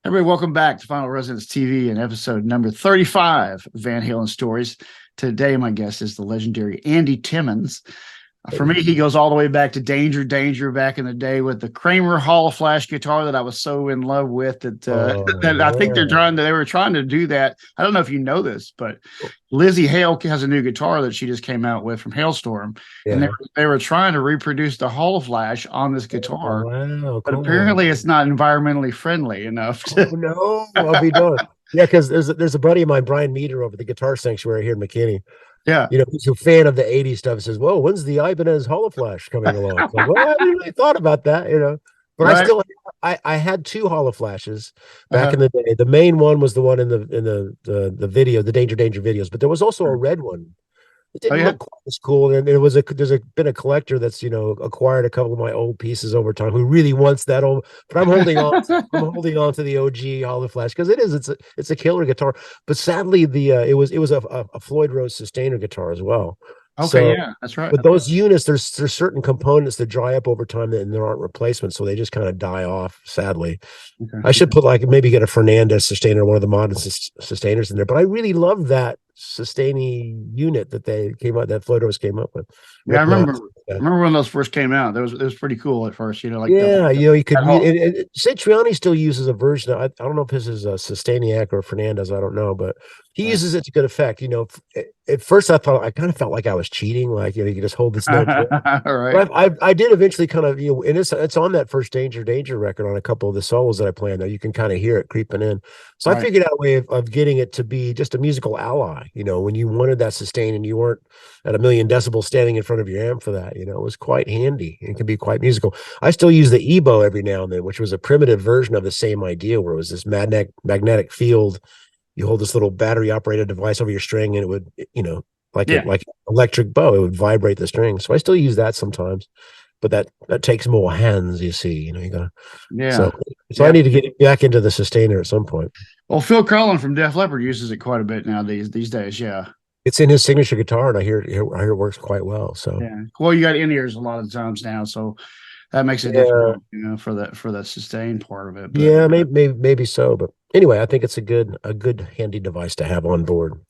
Everybody, welcome back to Final Resonance TV and episode number 35 of Van Halen Stories. Today, my guest is the legendary Andy Timmons. For me, he goes all the way back to Danger, Danger back in the day with the Kramer Hall of Flash guitar that I was so in love with that I think they were trying to do that. I don't know if you know this, but Lizzie Hale has a new guitar that she just came out with from Hailstorm, and they were trying to reproduce the Hall of Flash on this guitar. Wow, but apparently it's not environmentally friendly enough. No, I'll be done. Yeah, because there's a buddy of mine, Brian Meter, over the Guitar Sanctuary here in McKinney. Yeah, he's a fan of the '80s stuff. Says, "Whoa, when's the Ibanez Hall of Flash coming along?" Like, well, I haven't really thought about that, But right. I had two Hall of Flashes back in the day. The main one was the one in the video, the Danger Danger videos, but there was also a red one. It didn't look quite as cool, and there's been a collector that's acquired a couple of my old pieces over time who really wants that old. But I'm holding on. I'm holding on to the OG Hall of Flash because it's a killer guitar. But sadly, it was a Floyd Rose Sustainer guitar as well. Okay, so, yeah, that's right. But those units, there's certain components that dry up over time, and there aren't replacements, so they just kind of die off. Sadly, I should put maybe get a Fernandez Sustainer, one of the modern Sustainers in there. But I really love that sustaining unit that Floyd Rose came up with. Yeah, I remember when those first came out. It was pretty cool at first, you could. Satriani still uses a version. I don't know if this is a Sustainiac or Fernandez. I don't know, but he uses it to good effect. At first I kind of felt like I was cheating. Like, you just hold this note. Right. But I did eventually kind of, and it's on that first Danger Danger record on a couple of the solos that I play on there. You can kind of hear it creeping in. So I figured out a way of getting it to be just a musical ally. When you wanted that sustain and you weren't at 1,000,000 decibels standing in front of your amp for that, it was quite handy and can be quite musical. I still use the EBO every now and then, which was a primitive version of the same idea where it was this magnetic field. You hold this little battery operated device over your string and it would, like an electric bow, it would vibrate the string. So I still use that sometimes, but that takes more hands, you see, you gotta, so I need to get back into the Sustainer at some point. Well, Phil Collen from Def Leppard uses it quite a bit now these days. Yeah. It's in his signature guitar, and I hear it works quite well. So well, you got in-ears a lot of times now, so that makes it difficult, for the sustain part of it. But, maybe so. But anyway, I think it's a good handy device to have on board.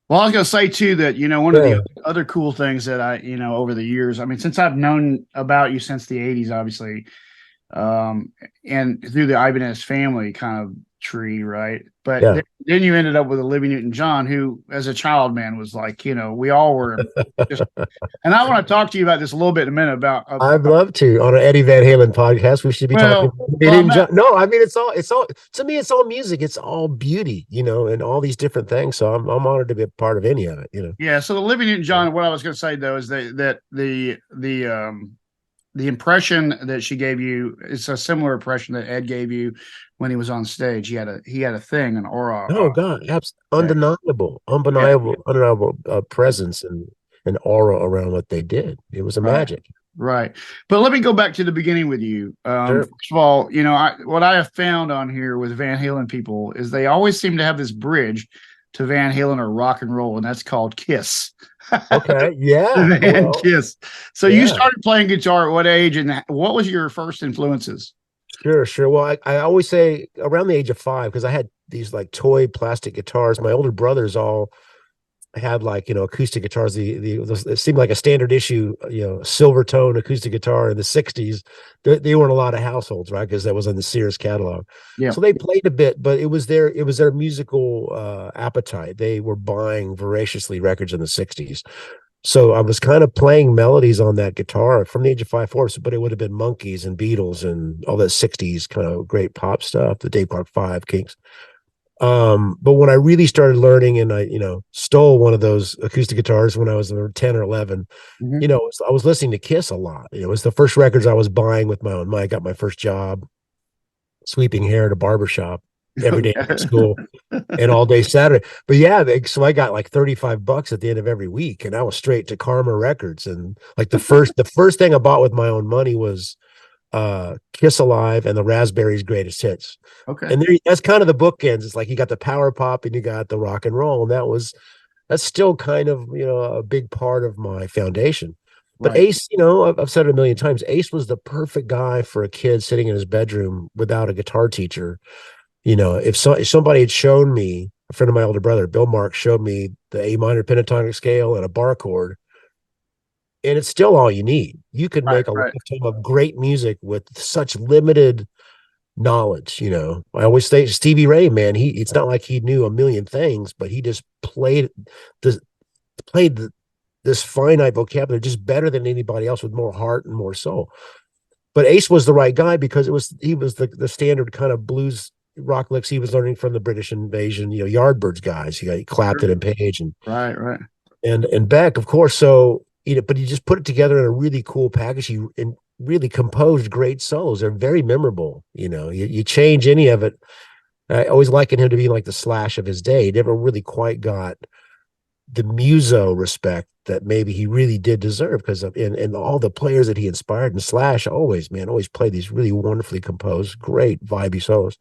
Well, I was going to say too that one of the other cool things that I over the years, I mean, since I've known about you since the '80s, obviously, and through the Ibanez family kind of tree, right? But then you ended up with Olivia Newton-John, who as a child, man, was like, we all were just, and I want to talk to you about this a little bit in a minute about I'd love to on an Eddie Van Halen podcast. We should be talking about no, I mean it's all to me, it's all music, it's all beauty, and all these different things. So I'm honored to be a part of any of it, Yeah. So the Olivia Newton-John, what I was going to say though is that the impression that she gave you is a similar impression that Ed gave you when he was on stage. He had a thing, an aura. Oh God, undeniable presence and an aura around what they did. It was a magic. Right. But let me go back to the beginning with you. Sure. First of all, what I have found on here with Van Halen people is they always seem to have this bridge to Van Halen or rock and roll, and that's called Kiss. Okay, yeah. Kiss. So you started playing guitar at what age, and what was your first influences? Sure. Well, I always say around the age of 5, because I had these like toy plastic guitars. My older brothers all had acoustic guitars. It seemed like a standard issue, silver tone acoustic guitar in the '60s. They were in a lot of households, right? Because that was on the Sears catalog. Yeah. So they played a bit, but it was their musical appetite. They were buying voraciously records in the '60s. So I was kind of playing melodies on that guitar from the age of 5, 4. But it would have been Monkees and Beatles and all that '60s kind of great pop stuff, the Dave Clark 5, Kinks. But when I really started learning and I, stole one of those acoustic guitars when I was 10 or 11, I was listening to Kiss a lot. It was the first records I was buying with my own money. I got my first job sweeping hair at a barbershop every day at school and all day Saturday. But so I got like $35 at the end of every week, and I was straight to Karma Records. And like the first thing I bought with my own money was Kiss Alive and the Raspberries Greatest Hits. Okay. And that's kind of the bookends. It's like you got the power pop and you got the rock and roll, and that was that's still kind of, a big part of my foundation. But Right. Ace, I've said it a million times, Ace was the perfect guy for a kid sitting in his bedroom without a guitar teacher. If somebody had shown me, a friend of my older brother, Bill Marks, showed me the A minor pentatonic scale and a bar chord, and it's still all you need. You could Right. make a Right. lifetime of great music with such limited knowledge. I always say Stevie Ray, man, it's not like he knew a million things, but he just the played the, this finite vocabulary just better than anybody else with more heart and more soul. But Ace was the right guy because he was the standard kind of blues rock licks he was learning from the British invasion, Yardbirds guys. You got Clapton Sure. and Page Right. Right. and Beck, of course. So but he just put it together in a really cool package. He and really composed great solos. They're very memorable. You change any of it. I always liken him to be like the Slash of his day. He never really quite got the muso respect that maybe he really did deserve because of and all the players that he inspired. And Slash always played these really wonderfully composed, great vibey solos.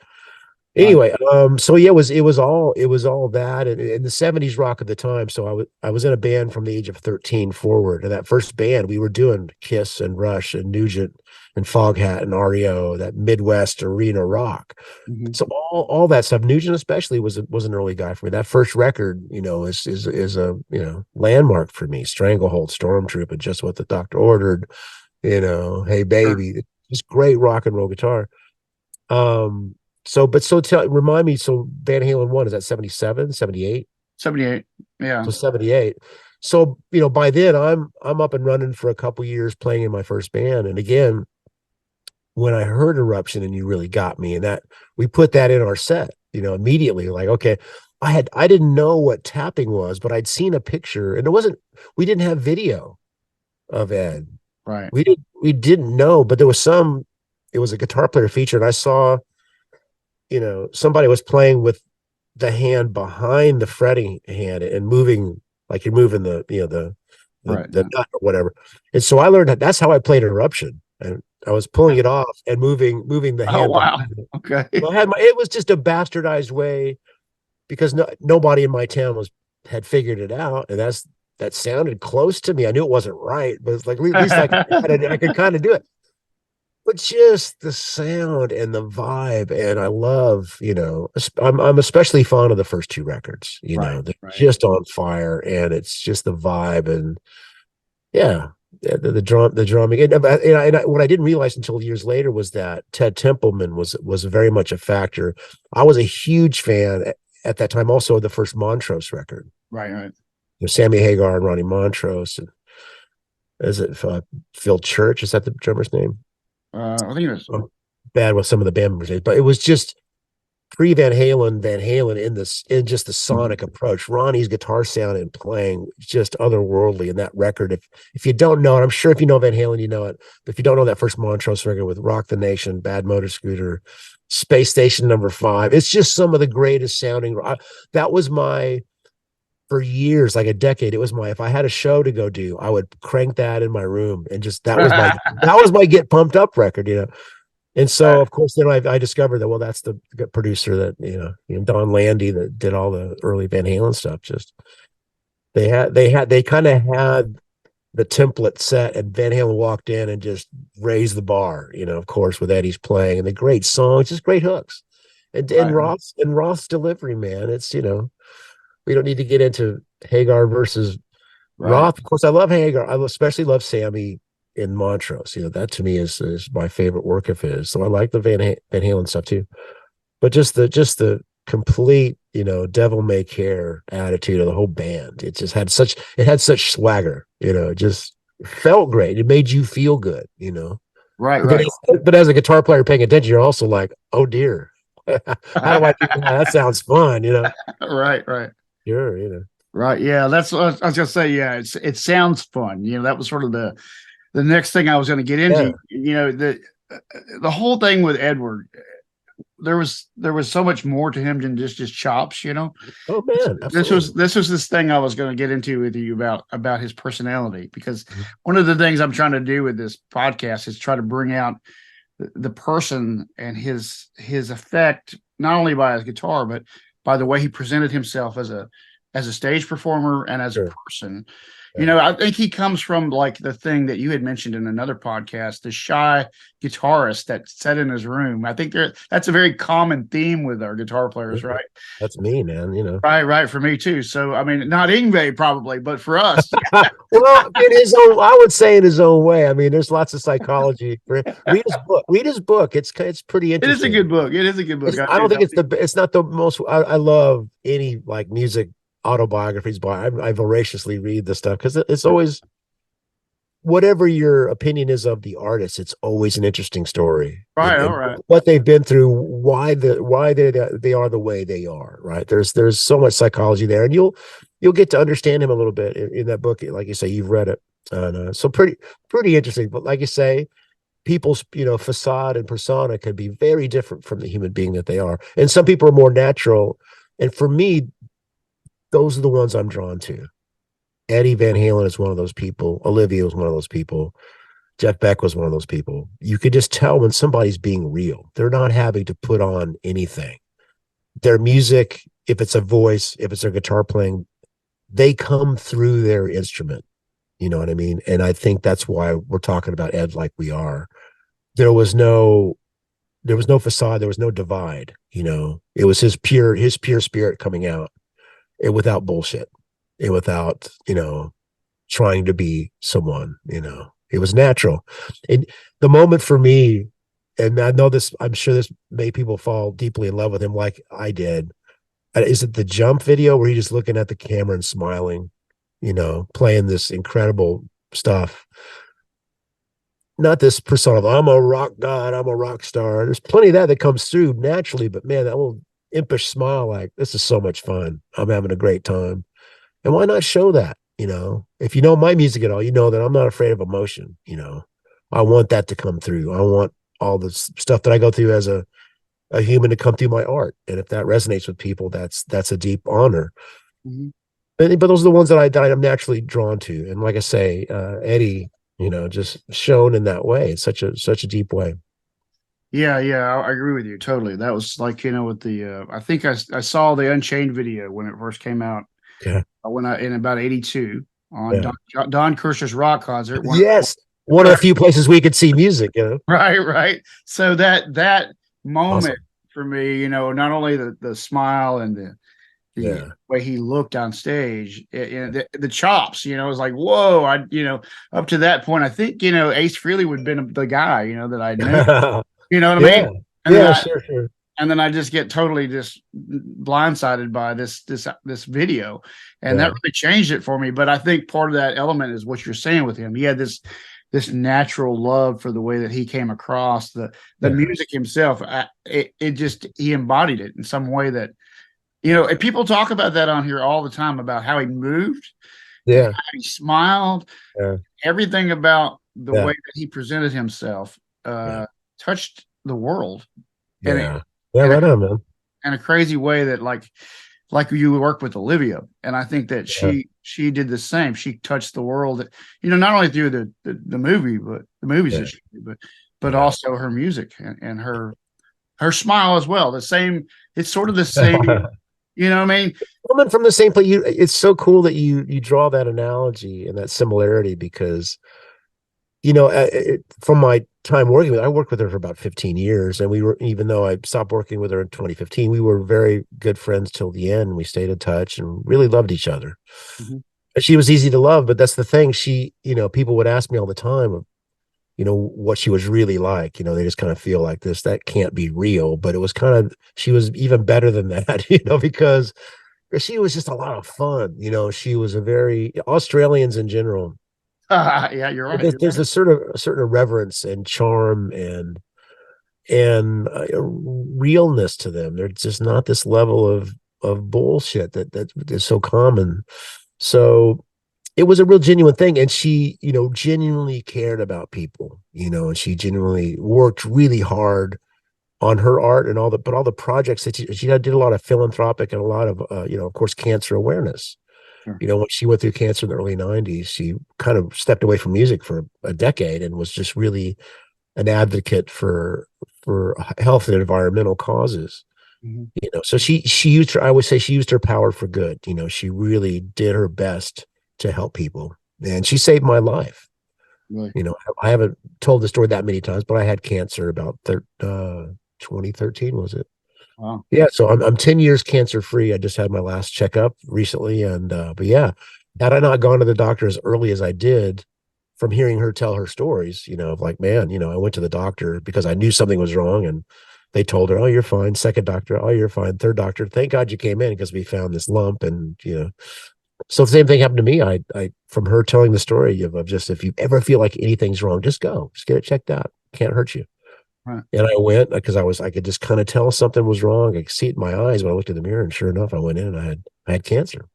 Right. Anyway, so yeah, it was all that and in the 70s rock at the time. So I was in a band from the age of 13 forward. And that first band, we were doing Kiss and Rush and Nugent and Foghat and REO, that Midwest arena rock. Mhm. So all that stuff, Nugent especially was an early guy for me. That first record, is a landmark for me. Stranglehold, Stormtroop, and Just What the Doctor Ordered. Hey Sure. Baby, just great rock and roll guitar. Um, remind me, so Van Halen one, is that 77, 78? 78. Yeah. So 78. So, by then I'm up and running for a couple years playing in my first band. And again, when I heard Eruption and You Really Got Me, and that we put that in our set, immediately, like, okay, I didn't know what tapping was, but I'd seen a picture and we didn't have video of Ed. Right. We didn't know, but it was a guitar player feature, and I saw, somebody was playing with the hand behind the fretting hand and moving like you're moving Right. the Yeah. nut or whatever. And so I learned that's how I played Eruption. And I was pulling it off and moving the Oh hand wow. behind it. Okay. So it was just a bastardized way because nobody in my town had figured it out. And that sounded close to me. I knew it wasn't right, but it's like, at least I could kind of do it. But just the sound and the vibe, and I love, I'm especially fond of the first two records. Right. They're Right. just on fire, and it's just the vibe, and yeah, the drumming, what I didn't realize until years later was that Ted Templeman was very much a factor. I was a huge fan at that time, also of the first Montrose record. Right. Right. Sammy Hagar and Ronnie Montrose, and is it Phil Church? Is that the drummer's name? I think it was. I'm bad with some of the band members, but it was just pre Van Halen in just the sonic approach. Ronnie's guitar sound and playing just otherworldly in that record. If you don't know it, I'm sure if you know Van Halen, you know it. But if you don't know that first Montrose record with Rock the Nation, Bad Motor Scooter, Space Station Number 5, it's just some of the greatest sounding. That was my for years, like a decade. It was if I had a show to go do, I would crank that in my room and just that was my get pumped up record. And so, Right. of course, then I discovered that, well, that's the producer that, Don Landy, that did all the early Van Halen stuff. Just they kind of had the template set, and Van Halen walked in and just raised the bar, of course, with Eddie's playing and the great songs, just great hooks. And Right. Roth's delivery, man. It's, we don't need to get into Hagar versus Right. Roth. Of course, I love Hagar. I especially love Sammy in Montrose. That to me is my favorite work of his. So I like the Van Halen stuff too. But just the complete, devil may care attitude of the whole band. It had such swagger. It just felt great. It made you feel good. Right. But Right. as a guitar player paying attention, you're also like, oh dear, how do I do that? That sounds fun. Right. Right. Sure. Right. Yeah. That's what I was gonna say. Yeah. It sounds fun. That was sort of the next thing I was going to get into. Yeah. The whole thing with Edward, there was so much more to him than just his chops. Oh man, This was absolutely. this thing I was going to get into with you about his personality, because Mhm. one of the things I'm trying to do with this podcast is try to bring out the person and his effect, not only by his guitar but by the way he presented himself as a stage performer and as a Sure. person. Yeah. I think he comes from like the thing that you had mentioned in another podcast, the shy guitarist that sat in his room. I think that's a very common theme with our guitar players, right? That's me, man, you know. Right, right, for me too. So I mean, not Ingve probably, but for us, Well, in his own, I would say in his own way. I mean, there's lots of psychology. Read his book. Read his book. It's pretty it is a interesting. good book. It is a good book. I don't think it's not the most. I love any like music autobiographies, but I voraciously read the stuff because it's always whatever your opinion is of the artist. It's always an interesting story. Right, all And right. what they've been through, why they are the way they are. Right. There's so much psychology there, and you'll get to understand him a little bit in that book. Like you say, you've read it, and so pretty interesting. But like you say, people's facade and persona can be very different from the human being that they are, and some people are more natural. And for me, those are the ones I'm drawn to. Eddie Van Halen is one of those people. Olivia was one of those people. Jeff Beck was one of those people. You could just tell when somebody's being real. They're not having to put on anything. Their music, if it's a voice, if it's a guitar playing, they come through their instrument. You know what I mean? And I think that's why we're talking about Ed like we are. There was no facade, there was no divide. It was his pure spirit coming out, without bullshit, and without trying to be someone. It was natural. And the moment for me, and I know this, I'm sure this made people fall deeply in love with him like I did. Is it the Jump video where he's just looking at the camera and smiling, playing this incredible stuff? Not this persona of I'm a rock god, I'm a rock star. There's plenty of that comes through naturally, but man, that little impish smile, like, this is so much fun. I'm having a great time. And why not show that? If you know my music at all, you know that I'm not afraid of emotion. I want that to come through. I want all the stuff that I go through as a human to come through my art. And if that resonates with people, that's a deep honor. Mm-hmm. But those are the ones that I'm naturally drawn to. And like I say, Eddie, just shown in that way. It's such a deep way. Yeah, yeah, I agree with you totally. That was like with the I think I saw the Unchained video when it first came out. Yeah. When in about '82 on Yeah. Don Kirshner's rock concert. Yes, one of the few places we could see music. Right, right. So that moment Awesome. for me, not only the smile and the way he looked on stage, the chops, it was like, whoa. Up to that point, I think Ace Frehley would have been the guy, that I knew. You know what I mean? And yeah, sure. And then I just get totally just blindsided by this video, and that really changed it for me. But I think part of that element is what you're saying with him. He had this natural love for the way that he came across the music himself. He embodied it in some way that, and people talk about that on here all the time about how he moved, how he smiled, everything about the way that he presented himself touched the world. Right on, man. In a crazy way that like you work with Olivia, and I think that she did the same. She touched the world, not only through the movie, but the movies that she did, but also her music and her smile as well. The same. It's sort of the same. You know what I mean? Woman from the same place. It's so cool that you draw that analogy and that similarity because, from my time working with her, I worked with her for about 15 years. And even though I stopped working with her in 2015, we were very good friends till the end. We stayed in touch and really loved each other. Mm-hmm. She was easy to love, but that's the thing. She, people would ask me all the time, what she was really like. They just kind of feel like that can't be real, but it was she was even better than that, because she was just a lot of fun. She was Australians in general. Yeah, you're right. There's a certain reverence and charm and realness to them. They're just not this level of bullshit that is so common. So it was a real genuine thing, and she genuinely cared about people, and she genuinely worked really hard on her art and all the projects that she did a lot of philanthropic and a lot of of course cancer awareness. Sure. When she went through cancer in the early 90s, she kind of stepped away from music for a decade and was just really an advocate for health and environmental causes. Mhm. So she used her, I would say she used her power for good. She really did her best to help people, and she saved my life. Really. I haven't told the story that many times, but I had cancer about 2013, was it? Wow. Yeah, so I'm 10 years cancer free. I just had my last checkup recently, and but yeah, had I not gone to the doctor as early as I did, from hearing her tell her stories, of like, man, I went to the doctor because I knew something was wrong, and they told her, "Oh, you're fine." Second doctor, "Oh, you're fine." Third doctor, "Thank God you came in because we found this lump," and so the same thing happened to me. I from her telling the story of just, if you ever feel like anything's wrong, just go, just get it checked out. Can't hurt you. Right. And I went because I could just kind of tell something was wrong. I could see it in my eyes when I looked in the mirror, and sure enough, I went in and I had cancer.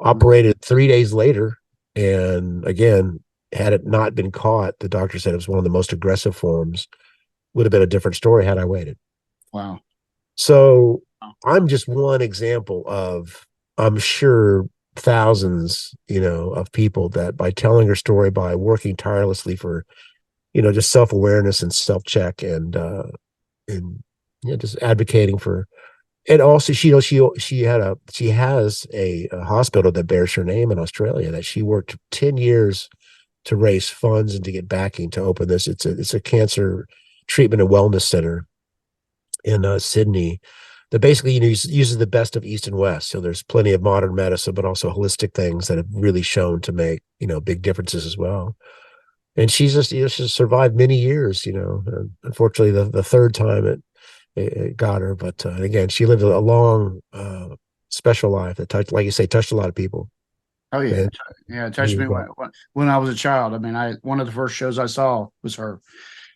Operated 3 days later, and again, had it not been caught, the doctor said it was one of the most aggressive forms. Would have been a different story had I waited. Wow. So I'm just one example of, I'm sure, thousands, of people that, by telling her story, by working tirelessly for, just self-awareness and self-check, and just advocating for. And also, she has a hospital that bears her name in Australia, that she worked 10 years to raise funds and to get backing to open this. It's a cancer treatment and wellness center in Sydney, that basically, uses the best of East and West. So there's plenty of modern medicine, but also holistic things that have really shown to make big differences as well. And she's survived many years. And unfortunately, the third time it got her. But again, she lived a long, special life that touched, like you say, touched a lot of people. Oh yeah, And yeah. It touched me when I was a child. I mean, I one of the first shows I saw was her.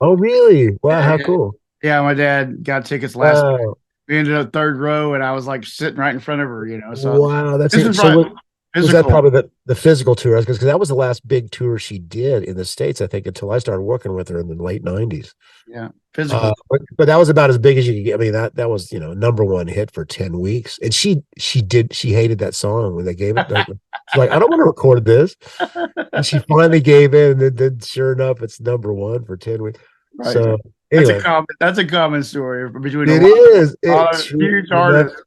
oh, really? Wow, Yeah, how yeah. cool! Yeah, my dad got tickets last. Wow, We ended up third row, and I was like sitting right in front of her. So wow, that's this it. is So probably was that physical. probably the physical tour? Because that was the last big tour she did in the States, I think, until I started working with her in the late '90s. Yeah, physical. But that was about as big as you could get. I mean, that was number one hit for 10 weeks, and she hated that song when they gave it. She's like, I don't want to record this, and she finally gave in, and then sure enough, it's number one for 10 weeks. Right. So That's a anyway, common. That's a common story between it is. a lot of It's huge you never artists.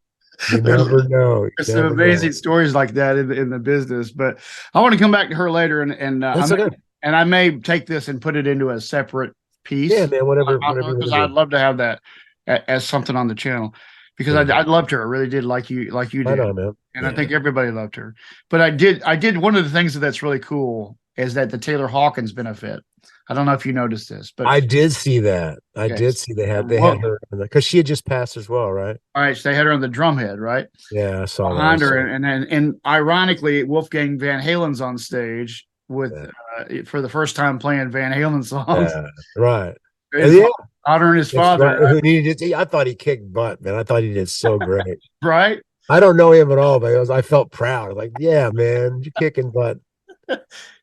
you There's never know. You some never amazing know. stories like that in the business. But I want to come back to her later, That's okay. and I may take this and put it into a separate Yeah, piece man. Whatever you want because to I'd do. love to have that as something on the channel because Yeah, I loved her. I really did like you I did, know, man. and I Yeah. think everybody loved her. But I did one of the things that's really cool is that the Taylor Hawkins benefit. I don't know if you noticed this, but I did see that. I okay, did see they had well, her because she had just passed as well, right? all right, so they had her on the drum head, right? Yeah, I saw that. I Behind her, saw and ironically, Wolfgang Van Halen's on stage with that. for the first time playing Van Halen songs. Yeah, right. And His yeah, honoring his that's right. father, I thought he kicked butt, man. I thought he did so great. right? I don't know him at all, but I felt proud. Like, yeah, man, you're kicking butt,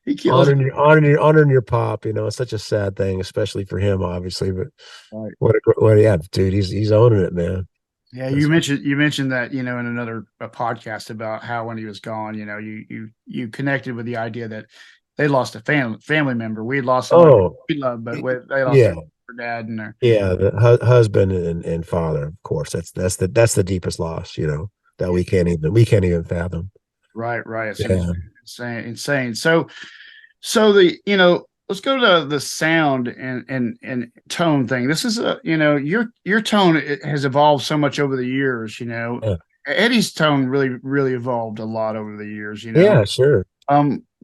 He kills it. honoring your pop. It's such a sad thing, especially for him, obviously. But Right. yeah, dude, he's owning it, man. Yeah, That's you mentioned that in another podcast about how when he was gone, you connected with the idea that they lost a family member. We lost somebody oh we love, but they lost yeah, their dad and their yeah. The husband and father, of course. That's the deepest loss, that we can't even fathom. right. It's Yeah. insane. So let's go to the sound and tone thing. This is your tone has evolved so much over the years. Yeah. Eddie's tone really evolved a lot over the years. Yeah, sure.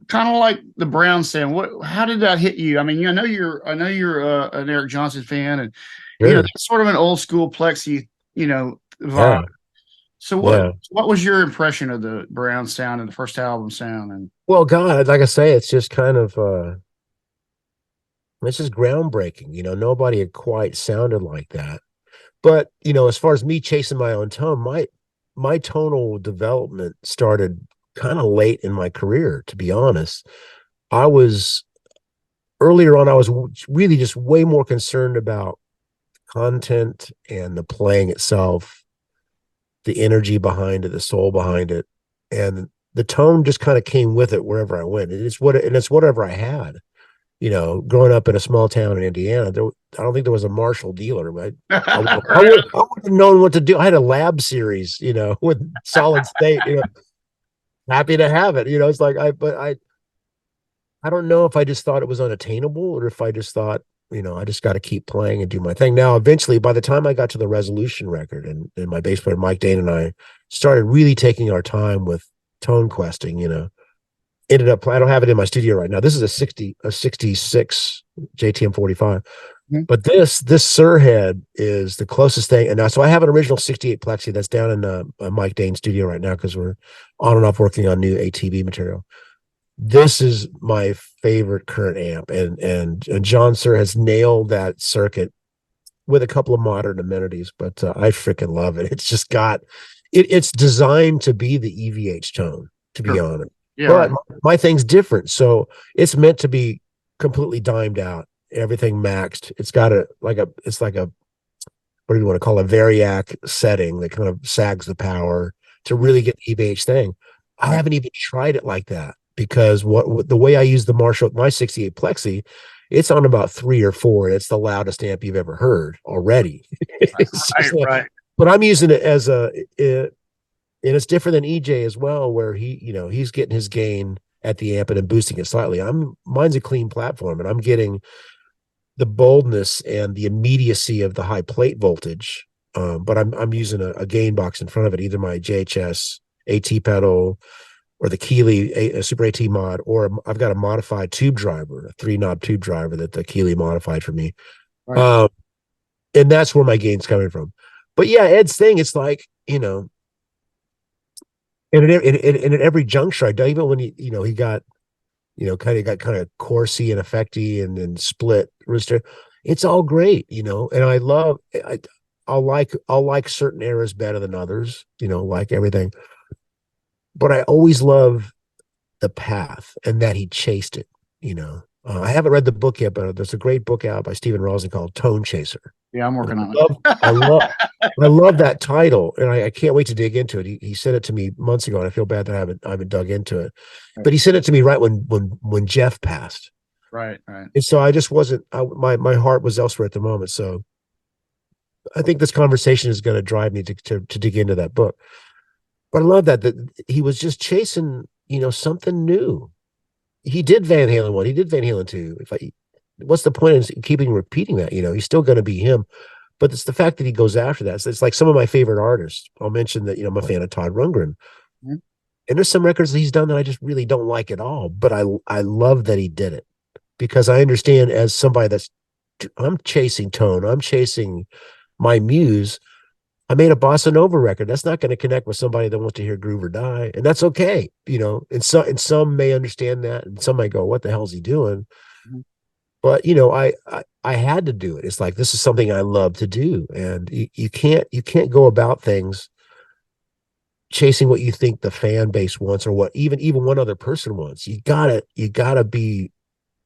Kind of like the Brown sound. How did that hit you? I mean, I know you're an Eric Johnson fan, and Sure. that's sort of an old school Plexi, vibe. Yeah. So Yeah. what was your impression of the Brown sound and the first album sound? And Well, God, like I say, it's just kind of it's just groundbreaking. Nobody had quite sounded like that. But, as far as me chasing my own tone, my tonal development started kind of late in my career, to be honest. I was Earlier on, I was really just way more concerned about content and the playing itself, the energy behind it, the soul behind it. And the tone just kind of came with it wherever I went. And it's whatever I had. growing up in a small town in Indiana, I don't think there was a Marshall dealer, but I would have known what to do. I had a lab series, with solid state, happy to have it. It's like I don't know if I just thought it was unattainable or if I just thought, I just got to keep playing and do my thing. Now, eventually, by the time I got to the Resolution record and my bass player Mike Dane and I started really taking our time with tone questing, ended up, I don't have it in my studio right now. This is a 66 JTM 45. Mhm. But this Surhead is the closest thing. And now, so I have an original 68 Plexi that's down in Mike Dane's studio right now because we're on and off working on new ATV material. This is my favorite current amp, and John Suhr has nailed that circuit with a couple of modern amenities, but I freaking love it. It's just got it's designed to be the EVH tone, to be Sure. honest. Yeah, But right. my thing's different, so it's meant to be completely dimed out, everything maxed. It's got it's like a what do you want to call a variac setting that kind of sags the power to Mhm. really get the EVH thing. I Right. haven't even tried it like that because what the way I use the Marshall, my 68 Plexi, it's on about 3 or 4. And it's the loudest amp you've ever heard already. It's Right. just like, Right. but I'm using it as and it's different than EJ as well, where he's getting his gain at the amp and then boosting it slightly. Mine's a clean platform and I'm getting the boldness and the immediacy of the high plate voltage. But I'm using a gain box in front of it, either my JHS AT pedal or the Keeley a Super AT mod, or I've got a modified tube driver, a 3-knob tube driver that the Keeley modified for me. Right. Um, and that's where my gain's coming from. But yeah, Ed's thing, it's like, and in every juncture, I don't even when he got kind of coursey and effecty and then split rooster. It's all great, and I'll like certain eras better than others, like everything. But I always love the path and that he chased it, I haven't read the book yet, but there's a great book out by Stephen Rosen called Tone Chaser. Yeah, I'm And working on I love it. I love that title, and I can't wait to dig into it. He sent it to me months ago, and I feel bad that I haven't dug into it. But he sent it to me right when Jeff passed, Right. Right. and so I just wasn't. My heart was elsewhere at the moment. So I think this conversation is going to drive me to dig into that book. But I love that he was just chasing something new. He did Van Halen 1. He did Van Halen 2. What's the point in keeping repeating that? He's still going to be him. But it's the fact that he goes after that. So it's like some of my favorite artists. I'll mention that, I'm a fan of Todd Rundgren. Mhm. And there's some records that he's done that I just really don't like at all. But I love that he did it because I understand as somebody I'm chasing tone, I'm chasing my muse. I made a bossa nova record. That's not going to connect with somebody that wants to hear groove or die. And that's okay. And some may understand that. And some might go, what the hell is he doing? Mhm. But I had to do it. It's like this is something I love to do, and you can't go about things chasing what you think the fan base wants or what even one other person wants. You gotta be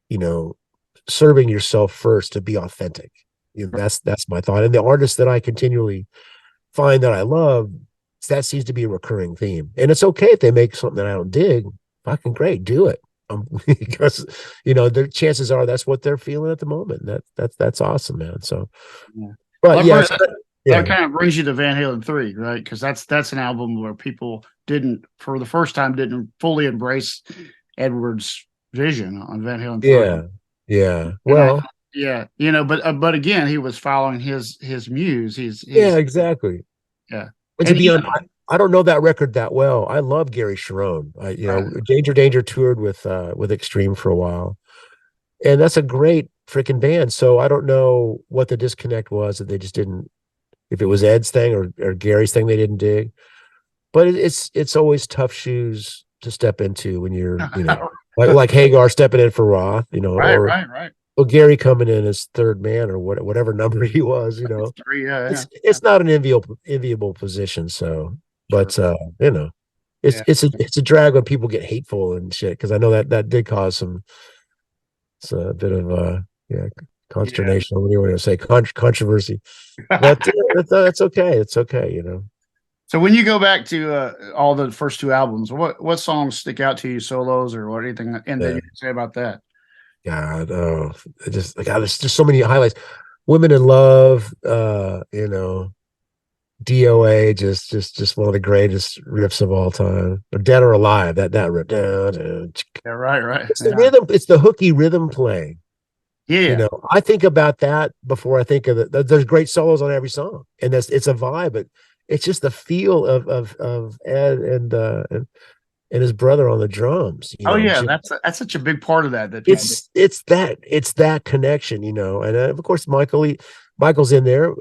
you know serving yourself first to be authentic. That's my thought. And the artists that I continually find that I love, that seems to be a recurring theme. And it's okay if they make something that I don't dig. Fucking great, do it. Because the chances are that's what they're feeling at the moment. That's awesome, man. So, Yeah. but Well, yeah, that yeah, kind of brings you to Van Halen 3, right? Because that's an album where people didn't, for the first time, didn't fully embrace Edwards' vision on Van Halen 3. yeah, yeah. And Well, yeah, but again, he was following his muse. yeah, He's exactly. yeah, And to and be honest, I don't know that record that well. I love Gary Sharon. right, Danger Danger toured with Extreme for a while, and that's a great freaking band. So I don't know what the disconnect was that they just didn't. If it was Ed's thing or Gary's thing, they didn't dig. But it's always tough shoes to step into when you're like Hagar stepping in for Roth, right, right, right. or Gary coming in as third man or whatever number he was. It's three, yeah, yeah, It's not an enviable position. So, sure, but it's yeah, it's a drag when people get hateful and shit because I know that did cause it's a bit of yeah yeah. consternation. What do you want to say? Controversy, but it's okay. It's okay. So when you go back to all the first two albums, what songs stick out to you, solos or what anything, and then Yeah. you can say about that? God, oh, God, there's just so many highlights. Women in Love, DOA, just one of the greatest riffs of all time. Or Dead or Alive, that riff. Yeah, right, right. It's the Yeah. rhythm, it's the hooky rhythm playing. Yeah. I think about that before I think of it. There's great solos on every song, and it's a vibe, but it's just the feel of Ed and his brother on the drums. Oh yeah, that's such a big part of that people. It's that connection, and of course Michael's in there,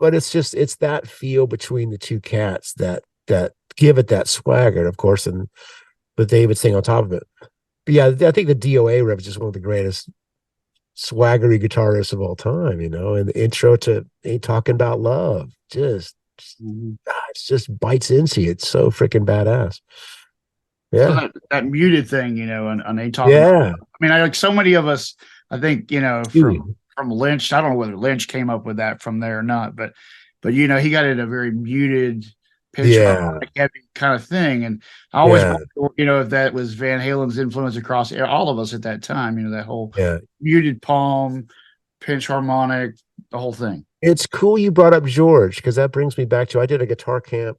but it's that feel between the two cats that give it that swagger, and of course, and the David thing on top of it. But yeah, I think the DOA riff is just one of the greatest swaggery guitarists of all time, and the intro to Ain't Talking About Love Mhm. it just bites into you. It's so freaking badass. So Yeah. that muted thing, and they talking about. Yeah. I mean, I like so many of us. I think Dude. from Lynch. I don't know whether Lynch came up with that from there or not, but he got it a very muted, pitch Yeah. harmonic heavy kind of thing. And I always Yeah. wonder, if that was Van Halen's influence across all of us at that time. That whole Yeah. muted palm, pinch harmonic, the whole thing. It's cool you brought up George, because that brings me back to, I did a guitar camp.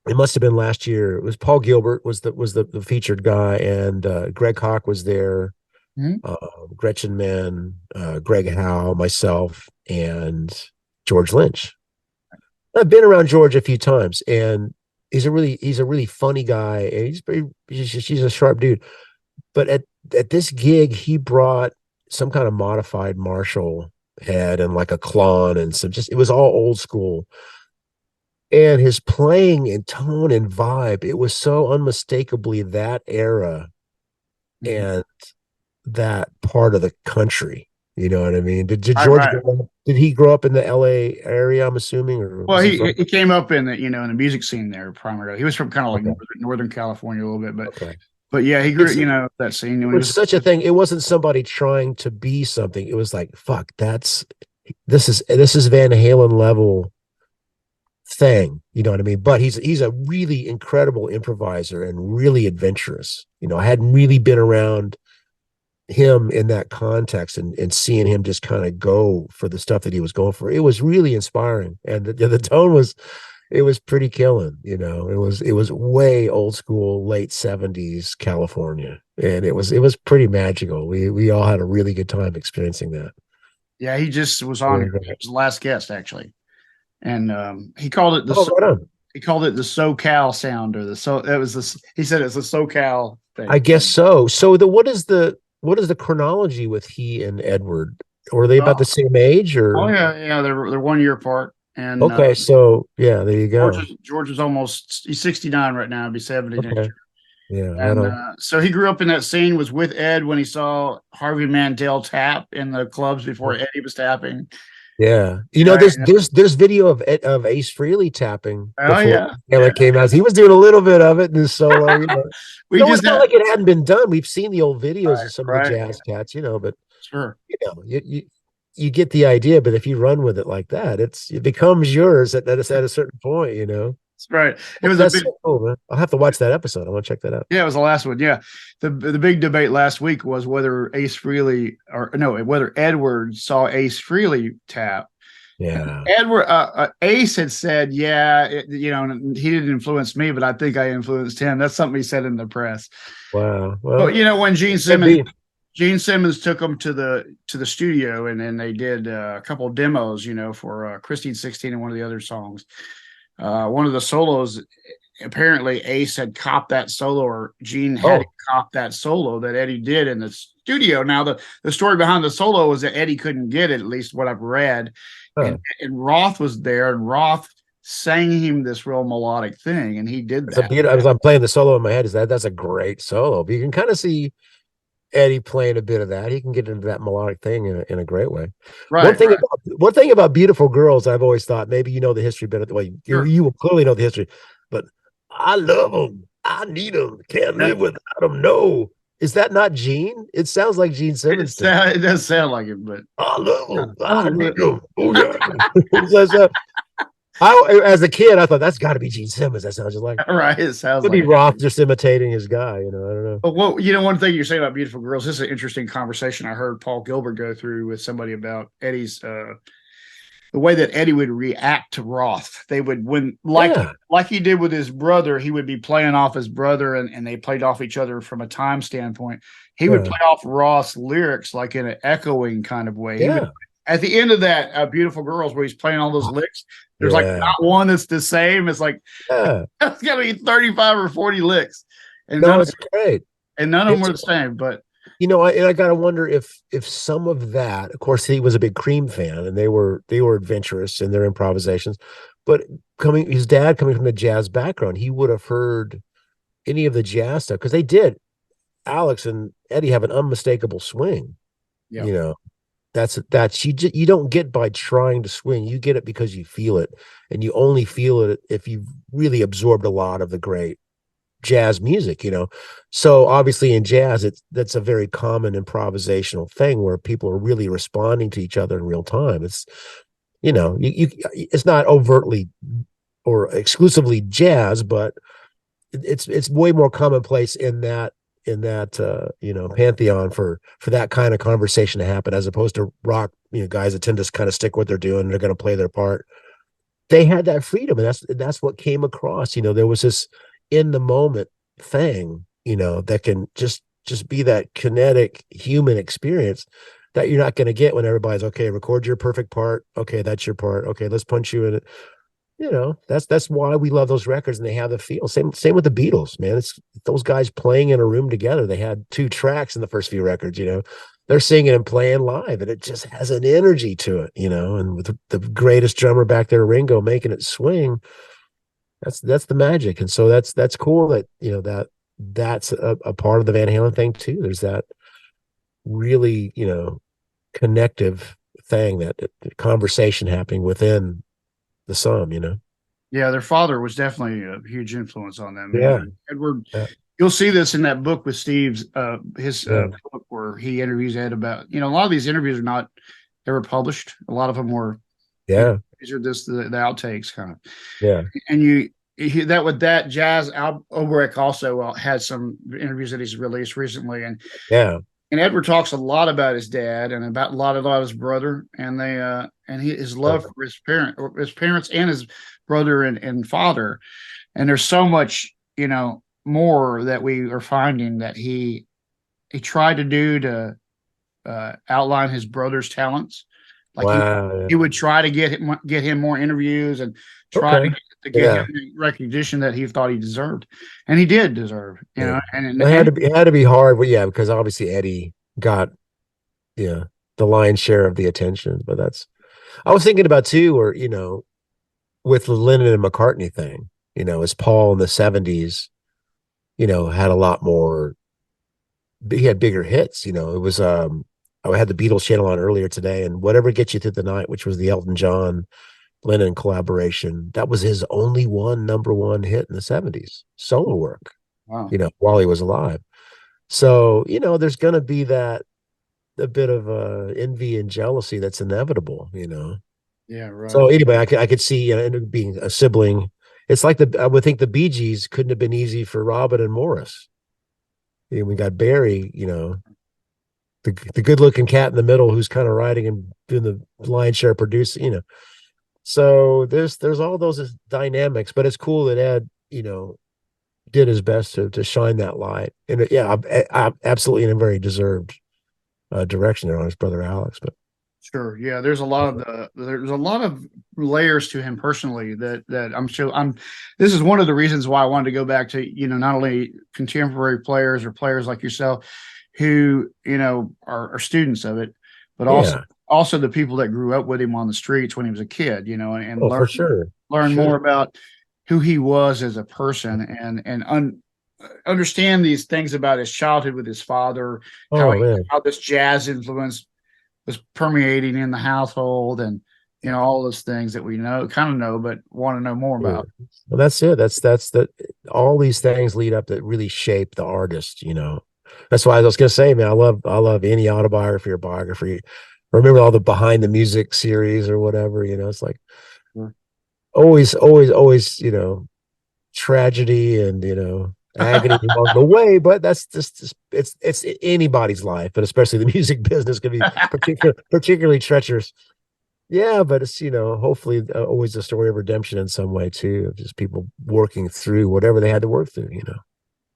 It must have been last year. It was Paul Gilbert was the featured guy, and Greg Koch was there, Mhm. Gretchen Mann, Greg Howe, myself, and George Lynch. I've been around George a few times, and he's a really funny guy, and he's a sharp dude. But at this gig, he brought some kind of modified Marshall head and like a Klon and it was all old school. And his playing and tone and vibe, it was so unmistakably that era Mhm. and that part of the country. You know what I mean? Did Right, George right. did he grow up in the LA area, I'm assuming, or Well, was he he from? he came up in the music scene there primarily. He was from kind of like Okay. northern California a little bit, but Okay. but yeah, he grew It's that scene it when he was was. such a thing. It wasn't somebody trying to be something. It was like, fuck, this is Van Halen level thing. You know what I mean? But he's a really incredible improviser and really adventurous. I hadn't really been around him in that context, and seeing him just kind of go for the stuff that he was going for. It was really inspiring. And the tone was it was pretty killing. It was way old school, late 70s California. And it was pretty magical. We all had a really good time experiencing that. Yeah, he just was on here. And, He was the last guest actually, and oh, right on. he called it the SoCal sound or the so it was this. He said it's the SoCal I thing. guess so. So what is the chronology with he and Edward? Were they about the Oh, same age, oh or? yeah, yeah. They're 1 year apart, and Okay, so yeah, there you go. George is almost he's 69 right now. He'll be 70 next Okay. year. Yeah, right And on. so he grew up in that scene. Was with Ed when he saw Harvey Mandel tap in the clubs before Eddie was tapping. Yeah. Yeah, There's video of Ace Frehley tapping oh before yeah, yeah. Taylor came out. He was doing a little bit of it in his solo. We So it's just not had like it hadn't been done. We've seen the old videos right, of some of the right, jazz cats, but sure. you get the idea. But if you run with it like that, it becomes yours at a certain point. That's right. It Well, was a that's big. so cool, man. I'll have to watch that episode. I want to check that out. Yeah, it was the last one. Yeah, the big debate last week was whether Ace Frehley or no, whether Edward saw Ace Frehley tap. Yeah. Edward Ace had said, "Yeah, he didn't influence me, but I think I influenced him." That's something he said in the press. Wow. But Well, when could be. Gene Simmons took him to the studio, and then they did a couple of demos, for Christine 16 and one of the other songs. One of the solos, apparently Ace had copped that solo, or Gene had Oh, copped that solo that Eddie did in the studio. Now the story behind the solo was that Eddie couldn't get it, at least what I've read, huh. and Roth was there, and Roth sang him this real melodic thing, and he did It's a that. beautiful. As I'm playing the solo in my head, that's a great solo. But you can kind of see Eddie playing a bit of that. He can get into that melodic thing in a great way. One Right, thing right, about one thing about Beautiful Girls, I've always thought, maybe you know the history better. Well, you sure. you will clearly know the history, but I love them. I need them. Can't Yeah. live without them. No, is that not Gene? It sounds like Gene Simmons to me. It does sound like it, but I love yeah. them. I need them. Oh yeah. So, As a kid, I thought that's got to be Gene Simmons. That sounds just like Right. It sounds could like be it. Roth just imitating his guy. I don't know. But what one thing you're saying about Beautiful Girls, this is an interesting conversation I heard Paul Gilbert go through with somebody about Eddie's the way that Eddie would react to Roth. They would when Yeah, like he did with his brother, he would be playing off his brother and they played off each other from a time standpoint. He would yeah, play off Roth's lyrics like in an echoing kind of way. He would yeah, at the end of that Beautiful Girls where he's playing all those licks, there's like yeah, not one that's the same. It's like yeah. that's gotta be 35 or 40 licks. And No, it's great. none of them It's were the same, but I gotta wonder if some of that, of course, he was a big Cream fan, and they were adventurous in their improvisations. But his dad coming from the jazz background, he would have heard any of the jazz stuff because they did. Alex and Eddie have an unmistakable swing. yeah. You know, you don't get by trying to swing. You get it because you feel it, and you only feel it if you've really absorbed a lot of the great jazz music. So obviously in jazz that's a very common improvisational thing where people are really responding to each other in real time. It's not overtly or exclusively jazz, but it's way more commonplace in that pantheon for that kind of conversation to happen, as opposed to rock guys that tend to kind of stick what they're doing. They're going to play their part. They had that freedom, and that's what came across. There was this in the moment thing, that can just be that kinetic human experience that you're not going to get when everybody's okay. Record your perfect part. Okay, that's your part. Okay, let's punch you in it. That's why we love those records, and they have the feel. Same with the Beatles, man. It's those guys playing in a room together. They had two tracks in the first few records. They're singing and playing live, and it just has an energy to it. And with the greatest drummer back there, Ringo, making it swing. That's the magic, and so that's cool that's a part of the Van Halen thing too. There's that really connective thing, that conversation happening within the sum. Yeah, their father was definitely a huge influence on them. Yeah, Edward, yeah, you'll see this in that book with Steve's his yeah, book where he interviews Ed about a lot of these interviews are not ever published. A lot of them were yeah, these are just the outtakes kind of. yeah, And you that with that jazz Obrecht also had some interviews that he's released recently, yeah. and Edward talks a lot about his dad and about a lot about his brother and his love for his parents and his brother and father. And there's so much, more that we are finding that he tried to do to outline his brother's talents. Like Wow. he would try to get him more interviews and try Okay. to get Yeah. him the recognition that he thought he deserved, and he did deserve. Yeah. And It had to be hard, but yeah, because obviously Eddie got yeah the lion's share of the attention. But I was thinking about too, or with the Lennon and McCartney thing, as Paul in the '70s, had a lot more. He had bigger hits. It was I had the Beatles channel on earlier today, and Whatever Gets You Through the Night, which was the Elton John Lennon collaboration, that was his only number one hit in the '70s, solo work, wow, while he was alive. So, there's going to be that a bit of envy and jealousy that's inevitable. yeah, right. So anyway, I could see it being a sibling. It's like I would think the Bee Gees couldn't have been easy for Robin and Morris. We got Barry, the good looking cat in the middle who's kind of writing and doing the lion's share producing. So there's all those dynamics, but it's cool that Ed, did his best to shine that light. And yeah, I absolutely in a very deserved direction there on his brother Alex. But Sure. Yeah, there's a lot of layers to him personally that I'm sure this is one of the reasons why I wanted to go back to, not only contemporary players or players like yourself who, are students of it, but yeah, also the people that grew up with him on the streets when he was a kid, and oh, for sure, learn sure. more about who he was as a person understand these things about his childhood with his father, Oh man, how this jazz influence was permeating in the household and all those things that we kind of know but want to know more yeah. about. Well, that's it. That's all these things lead up that really shape the artist. That's why I was gonna say, man, I love any autobiography or biography. Remember all the behind the music series or whatever, it's like Sure. always, tragedy and, agony along the way, but that's just it's anybody's life, but especially the music business can be particularly treacherous. Yeah, but it's, hopefully always a story of redemption in some way too, of just people working through whatever they had to work through.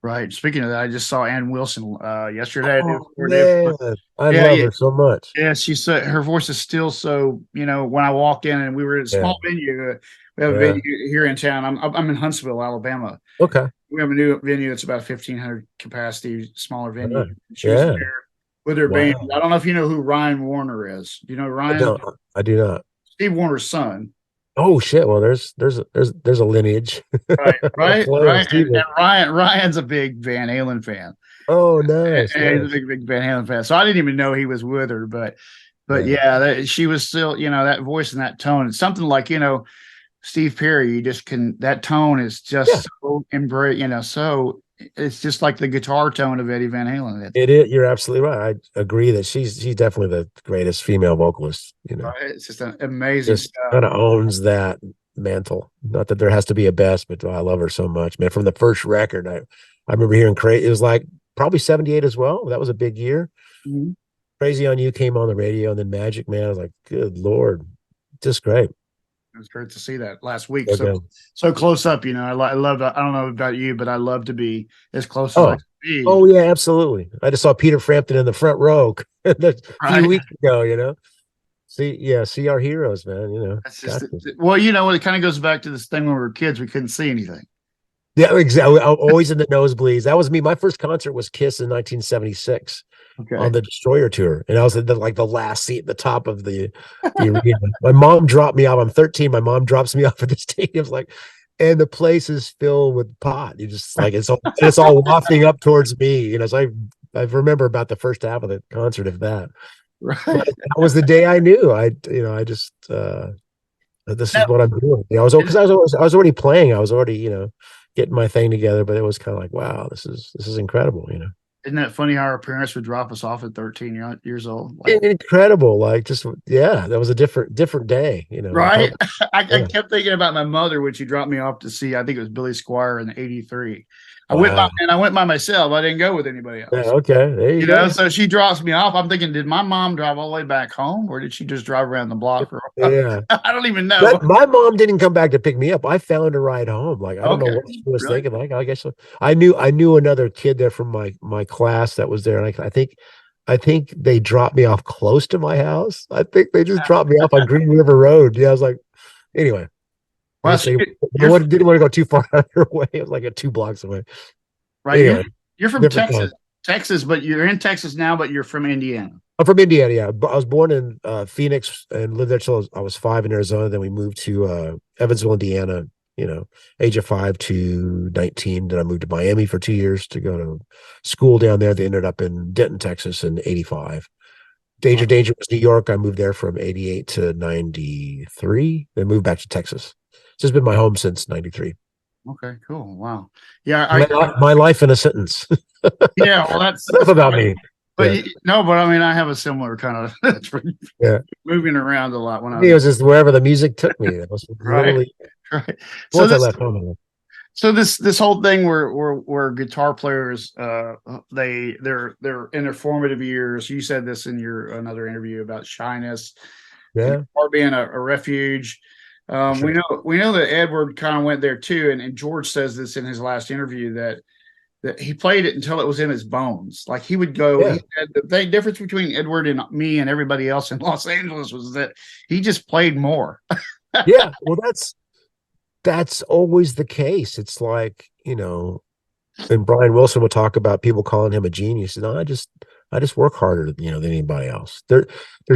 Right. Speaking of that, I just saw Ann Wilson yesterday. Oh man, I Yeah, love yeah, her so much. yeah. She's her voice is still so. When I walked in and we were at a Yeah, small venue, we have a yeah. venue here in town. I'm in Huntsville, Alabama. Okay. We have a new venue that's about 1,500 capacity, smaller venue. Right. She was Yeah. there with her band. Wow. I don't know if you know who Ryan Warner is. Do you know I Ryan? don't. I do not. Steve Warner's son. Oh shit. Well, there's a lineage. Right, right, Close, right. And Steven. Ryan's a big Van Halen fan. Oh, nice, And he's a nice. big Van Halen fan. So I didn't even know he was with her, but Yeah. yeah, she was still, that voice and that tone. It's something like, Steve Perry. You just can that tone is Yeah. just so so it's just like the guitar tone of Eddie Van Halen. It is. You're absolutely right. I agree that she's definitely the greatest female vocalist. It's just an amazing Just stuff. kind of owns that mantle. Not that there has to be a best, but I love her so much, man. From the first record, I remember hearing crazy. It was like probably 78 as well. That was a big year. Mm-hmm. Crazy on You came on the radio, and then Magic Man. I was like, good Lord, just great. It was great to see that last week. Okay. So close up. I love. I don't know about you, but I love to be as close as I Oh, can be. oh yeah, absolutely. I just saw Peter Frampton in the front row a few Right. weeks ago. See our heroes, man. That's just well, it kind of goes back to this thing when we were kids. We couldn't see anything. Yeah, exactly. Always in the nosebleeds. That was me. My first concert was Kiss in 1976 Okay. on the Destroyer tour, and I was at the last seat at the top of the arena. My mom dropped me off. I'm 13. My mom drops me off at the stadium. And the place is filled with pot. You just like it's all wafting up towards me. So I remember about the first half of the concert of that. Right. But that was the day I knew. I just this is what I'm doing. I was already playing. I was already getting my thing together. But it was kind of like, wow, this is incredible. Isn't that funny how our parents would drop us off at 13 years old? Like, Incredible. Like that was a different day. right. I Yeah. kept thinking about my mother when she dropped me off to see. I think it was Billy Squire in '83. Wow. I went by myself. I didn't go with anybody else. Yeah, okay. There you go. So she drops me off. I'm thinking, did my mom drive all the way back home, or did she just drive around the block? Yeah. I don't even know. My mom didn't come back to pick me up. I found a ride home. Like I don't know what she was thinking. Like I guess I knew another kid there from my class that was there. And I think they dropped me off close to my house. I think they just dropped me off on Green River Road. Yeah, I was like, anyway. Well, didn't want to go too far out of their way. It was like 2 blocks away. Right. Anyway, you're from Texas, but you're in Texas now, but you're from Indiana. I'm from Indiana. Yeah, I was born in Phoenix and lived there till I was 5 in Arizona. Then we moved to Evansville, Indiana. Age of 5 to 19. Then I moved to Miami for 2 years to go to school down there. They ended up in Denton, Texas in '85. Danger was New York. I moved there from '88 to '93. Then moved back to Texas. So it's been my home since '93. Okay, cool. Wow. Yeah. My life in a sentence. Yeah. Well, that's enough about me. But I mean, I have a similar kind of moving around a lot when it was just wherever the music took me. It was literally right. Once I left home. So this whole thing where guitar players they're in their formative years. You said this in your another interview about shyness, or being a refuge. Sure. We know that Edward kind of went there too, and George says this in his last interview that he played it until it was in his bones. Like he would go. Yeah. The difference between Edward and me and everybody else in Los Angeles was that he just played more. Yeah, well, that's always the case. It's like and Brian Wilson would talk about people calling him a genius. No, I just work harder, than anybody else. There's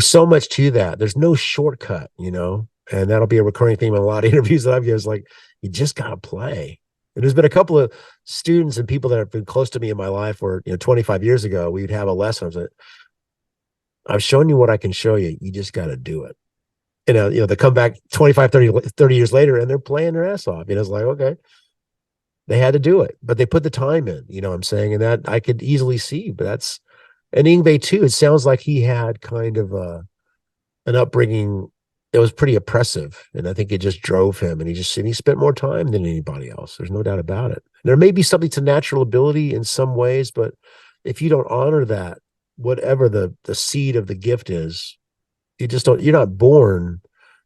so much to that. There's no shortcut, and that'll be a recurring theme in a lot of interviews that I've given. Is like you just gotta play. And there's been a couple of students and people that have been close to me in my life where, 25 years ago, we'd have a lesson. I was like, I've shown you what I can show you. You just got to do it. They come back 25, 30 years later and they're playing their ass off. It's like, okay, they had to do it, but they put the time in, what I'm saying? And that I could easily see, but and Yngwie too, it sounds like he had kind of an upbringing it was pretty oppressive, and I think it just drove him, and he spent more time than anybody else. There's no doubt about it. There may be something to natural ability in some ways, but if you don't honor that, whatever the seed of the gift is, you just don't. You're not born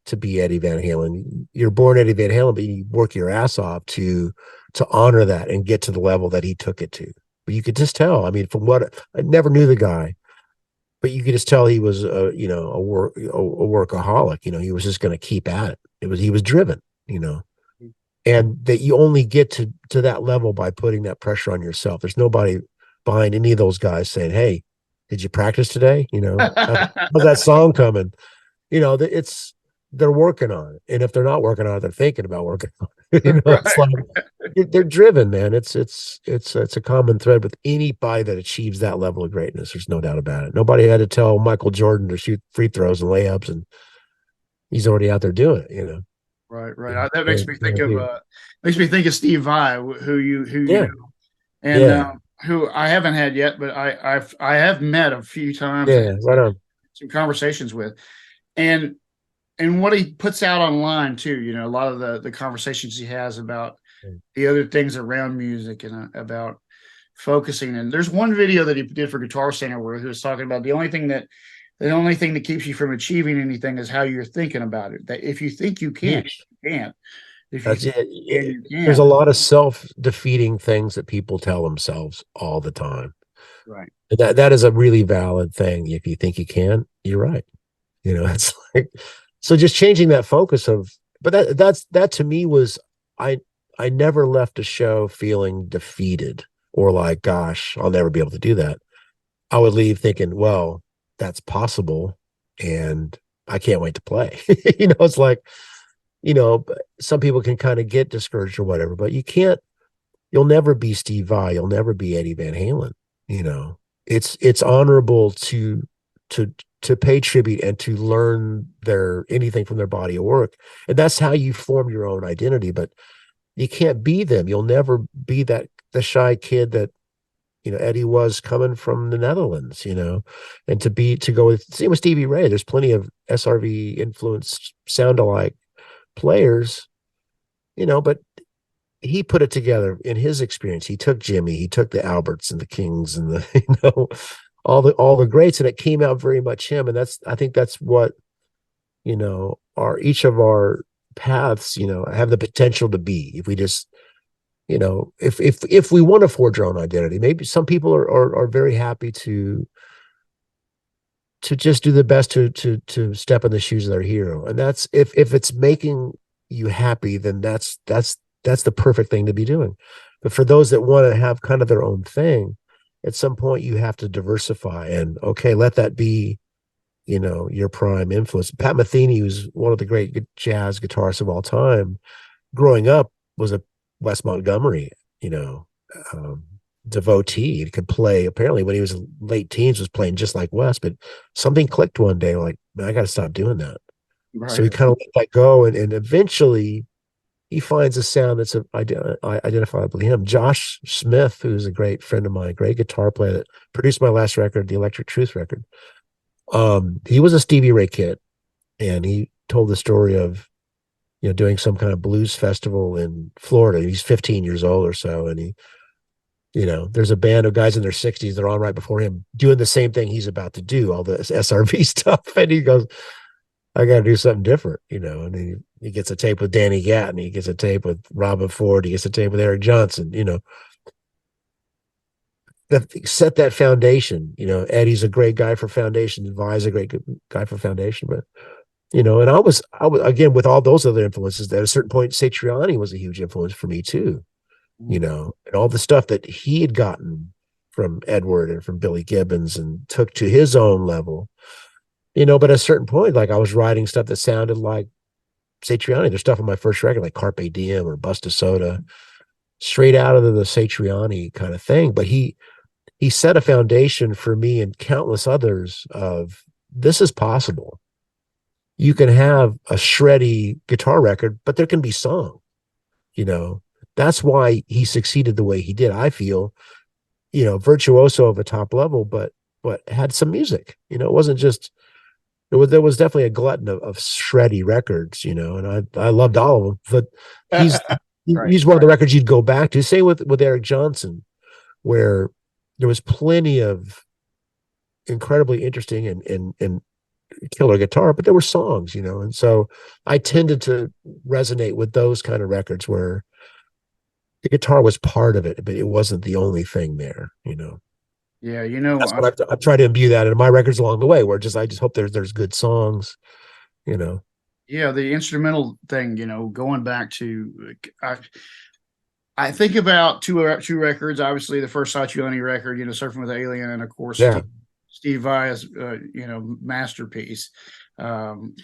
to be Eddie Van Halen. You're born Eddie Van Halen, but you work your ass off to honor that and get to the level that he took it to. But you could just tell. I mean, from what I never knew the guy, but you could just tell he was a workaholic. He was just going to keep at it. He was driven. And that you only get to that level by putting that pressure on yourself. There's nobody behind any of those guys saying, "Hey, did you practice today? How's that song coming?" They're working on it, and if they're not working on it, they're thinking about working on it. It's like they're driven, man. It's a common thread with anybody that achieves that level of greatness. There's no doubt about it. Nobody had to tell Michael Jordan to shoot free throws and layups, and he's already out there doing it. Right. That makes me think of Steve Vai, who you Yeah. know, and Yeah. who I haven't had yet, but I have met a few times. Yeah. Right on. Some conversations with, and what he puts out online too. A lot of the conversations he has about the other things around music and about focusing. And there's one video that he did for Guitar Center where he was talking about the only thing that keeps you from achieving anything is how you're thinking about it. That if you think you can't, you can't. If you That's think it. you can, you can. There's a lot of self-defeating things that people tell themselves all the time. Right. That is a really valid thing. If you think you can, you're right. It's like, so just changing that focus of, but that to me was, I never left a show feeling defeated or like, gosh, I'll never be able to do that. I would leave thinking, well, that's possible, and I can't wait to play. It's like, some people can kind of get discouraged or whatever, but you'll never be Steve Vai. You'll never be Eddie Van Halen. It's honorable to pay tribute and to learn anything from their body of work. And that's how you form your own identity, but you can't be them. You'll never be the shy kid that, Eddie was coming from the Netherlands, and to go with, same with Stevie Ray. There's plenty of SRV influenced sound alike players, but he put it together in his experience. He took Jimmy, he took the Alberts and the Kings and the, all the greats, and it came out very much him. And I think that's what, each of our paths, have the potential to be, if we just, if we want to forge our own identity. Maybe some people are very happy to just do the best to step in the shoes of their hero. And that's, if it's making you happy, then that's the perfect thing to be doing. But for those that want to have kind of their own thing, at some point you have to diversify, and okay, let that be, your prime influence. Pat Metheny, who's one of the great jazz guitarists of all time, growing up was a Wes Montgomery, devotee. He could play, apparently when he was late teens, was playing just like Wes, but something clicked one day, like, man, I got to stop doing that. Right. So he kind of let that go, and eventually he finds a sound that's identifiably him. Josh Smith, who's a great friend of mine, great guitar player that produced my last record, the Electric Truth record. He was a Stevie Ray kid, and he told the story of, doing some kind of blues festival in Florida. He's 15 years old or so, and he, there's a band of guys in their 60s. They're on right before him doing the same thing he's about to do, all the SRV stuff, and he goes, I got to do something different, and he gets a tape with Danny Gatton, he gets a tape with Robin Ford, he gets a tape with Eric Johnson, that set that foundation. Eddie's a great guy for foundation, Vai's a great guy for foundation, but, and I was again, with all those other influences, at a certain point, Satriani was a huge influence for me too, and all the stuff that he had gotten from Edward and from Billy Gibbons and took to his own level. But at a certain point, like, I was writing stuff that sounded like Satriani. There's stuff on my first record, like Carpe Diem or Busta Soda, straight out of the Satriani kind of thing. But he set a foundation for me and countless others of, this is possible. You can have a shreddy guitar record, but there can be song. That's why he succeeded the way he did. I feel, virtuoso of a top level, but had some music. It wasn't just there was definitely a glutton of shreddy records, and I loved all of them. But he's Right. he's one of the records you'd go back to. Same with Eric Johnson, where there was plenty of incredibly interesting and killer guitar, but there were songs, and so I tended to resonate with those kind of records where the guitar was part of it, but it wasn't the only thing there. Yeah, That's what I've tried to imbue that into my records along the way, where I just hope there's good songs, you know. yeah, the instrumental thing, going back to I think about two records. Obviously, the first Saw You Honey record, Surfing with Alien, and of course Yeah, Steve Vai's masterpiece, um,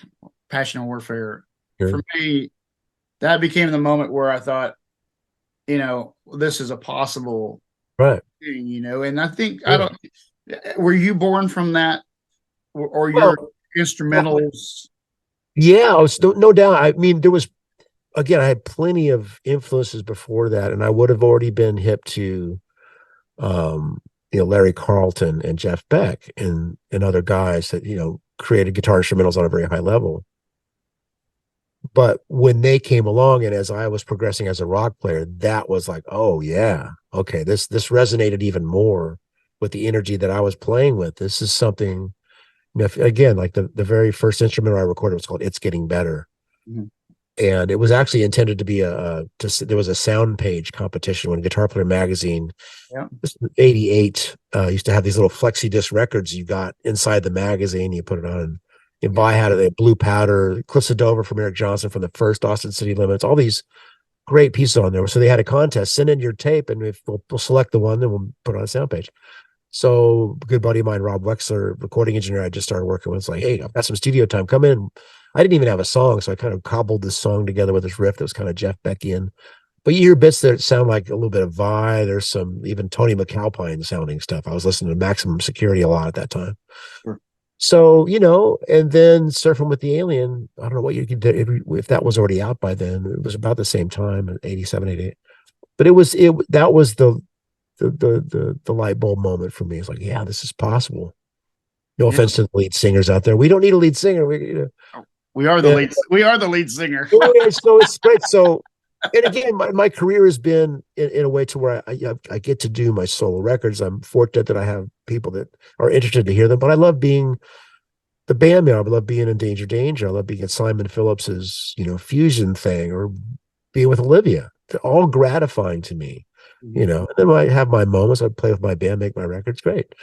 Passion and Warfare. For sure. me, that became the moment where I thought, this is a possible Right. thing, and I think I Yeah. don't. Were you born from that, or your Well, instrumentals? yeah, I was no doubt. I mean, there was again, I had plenty of influences before that, and I would have already been hip to um, Larry Carlton and Jeff Beck and other guys that, created guitar instrumentals on a very high level. But when they came along and as I was progressing as a rock player, that was like, oh yeah, okay, this resonated even more with the energy that I was playing with. This is something, again, like the very first instrumental I recorded was called It's Getting Better. Mhm. And it was actually intended to be there was a sound page competition when Guitar Player magazine, Yeah. this was 88, used to have these little flexi disc records you got inside the magazine. You put it on, and Yeah. Vi had it, Blue Powder, Cliffs of Dover from Eric Johnson from the first Austin City Limits, all these great pieces on there. So they had a contest, send in your tape, and if we'll select the one, then we'll put it on a sound page. So a good buddy of mine, Rob Wexler, recording engineer, I just started working with, was like, hey, I've got some studio time. Come in. I didn't even have a song, so I kind of cobbled this song together with this riff that was kind of Jeff Beckian. But you hear bits that sound like a little bit of Vi. There's some even Tony McAlpine sounding stuff. I was listening to Maximum Security a lot at that time. Sure. So, and then Surfing with the Alien, I don't know what you could do if that was already out by then. It was about the same time, 87, 88. But that was the light bulb moment for me. It's like, yeah, this is possible. No Yeah. offense to the lead singers out there. We don't need a lead singer. We are the And, lead. We are the lead singer. so it's great. So, and again, my career has been in a way to where I get to do my solo records. I'm fortunate that I have people that are interested to hear them, but I love being the band member. I love being in Danger Danger. I love being at Simon Phillips's, fusion thing, or being with Olivia. They're all gratifying to me, Mhm. And then I have my moments. I play with my band, make my records, great.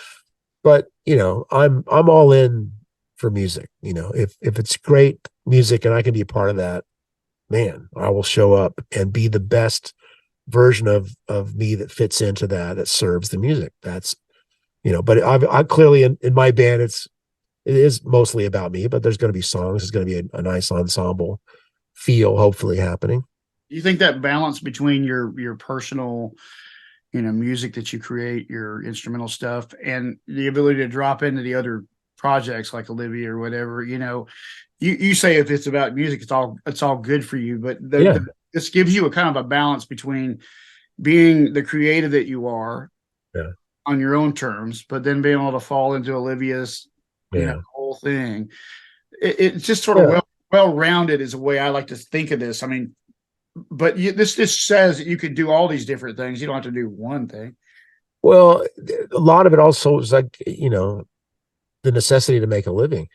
But I'm all in for music. If it's great music and I can be a part of that, man, I will show up and be the best version of me that fits into that serves the music. That's but I clearly in my band it is mostly about me, but there's going to be songs. There's going to be a nice ensemble feel hopefully happening. You think that balance between your personal, music that you create, your instrumental stuff, and the ability to drop into the other projects like Olivia or whatever, you say if it's about music, it's all good for you, but Yeah, this gives you a kind of a balance between being the creative that you are yeah, on your own terms, but then being able to fall into Olivia's, yeah, whole thing. It's just sort of yeah. well rounded is the way I like to think of this. I mean, but this just says that you could do all these different things. You don't have to do one thing. Well, a lot of it also is like the necessity to make a living.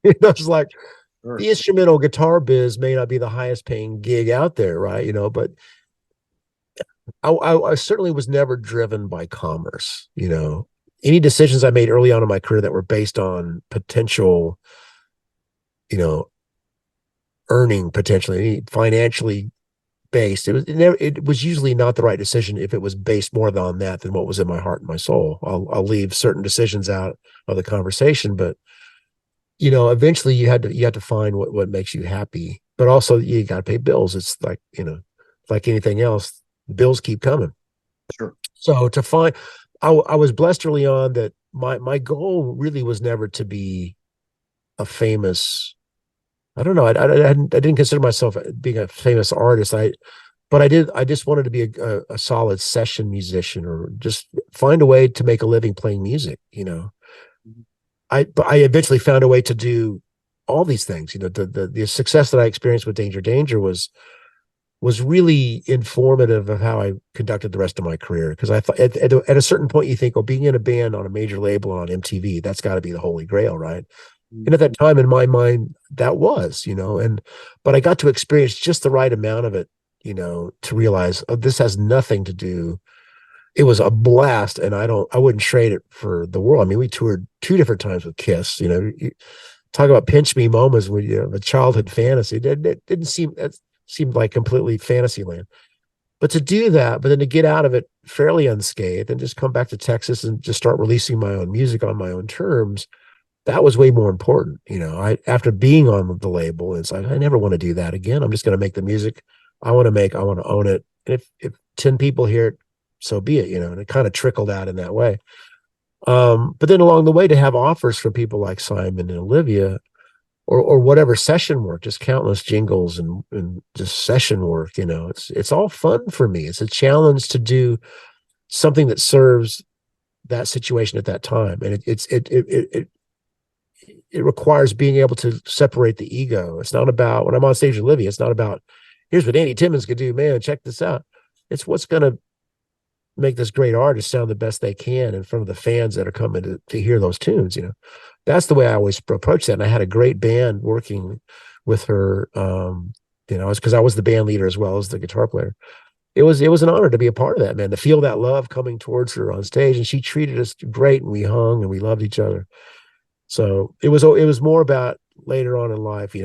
It's like Sure. the instrumental guitar biz may not be the highest paying gig out there, right? But I certainly was never driven by commerce. Any decisions I made early on in my career that were based on potential, you know, earning potentially financially based, it was usually not the right decision if it was based more on that than what was in my heart and my soul. I'll leave certain decisions out of the conversation, but eventually you had to find what makes you happy, but also you got to pay bills. It's like anything else, the bills keep coming. Sure. So to find, I was blessed early on that my goal really was never to be a famous. I don't know. I didn't consider myself being a famous artist. But I did. I just wanted to be a solid session musician, or just find a way to make a living playing music. But I eventually found a way to do all these things. The success that I experienced with Danger Danger was really informative of how I conducted the rest of my career. Because I thought at a certain point you think, oh, being in a band on a major label on MTV, that's got to be the holy grail, right? And at that time in my mind, that was, but I got to experience just the right amount of it, to realize, oh, this has nothing to do. It was a blast, and I wouldn't trade it for the world. I mean, we toured 2 different times with Kiss. You talk about pinch me moments with a childhood fantasy. It didn't seem that seemed like completely fantasy land. But to do that, but then to get out of it fairly unscathed and just come back to Texas and just start releasing my own music on my own terms, that was way more important. I after being on the label, it's like I never want to do that again. I'm just going to make the music I want to make. I want to own it. And if 10 people hear it, so be it. And it kind of trickled out in that way. But then along the way, to have offers from people like Simon and Olivia, or whatever session work, just countless jingles and just session work. It's all fun for me. It's a challenge to do something that serves that situation at that time, and it requires being able to separate the ego. It's not about, when I'm on stage with Olivia, it's not about, here's what Andy Timmons could do, man, check this out. It's what's going to make this great artist sound the best they can in front of the fans that are coming to hear those tunes. That's the way I always approach that. And I had a great band working with her, because I was the band leader as well as the guitar player. It was an honor to be a part of that, man, to feel that love coming towards her on stage. And she treated us great, and we hung and we loved each other. So it was more about later on in life,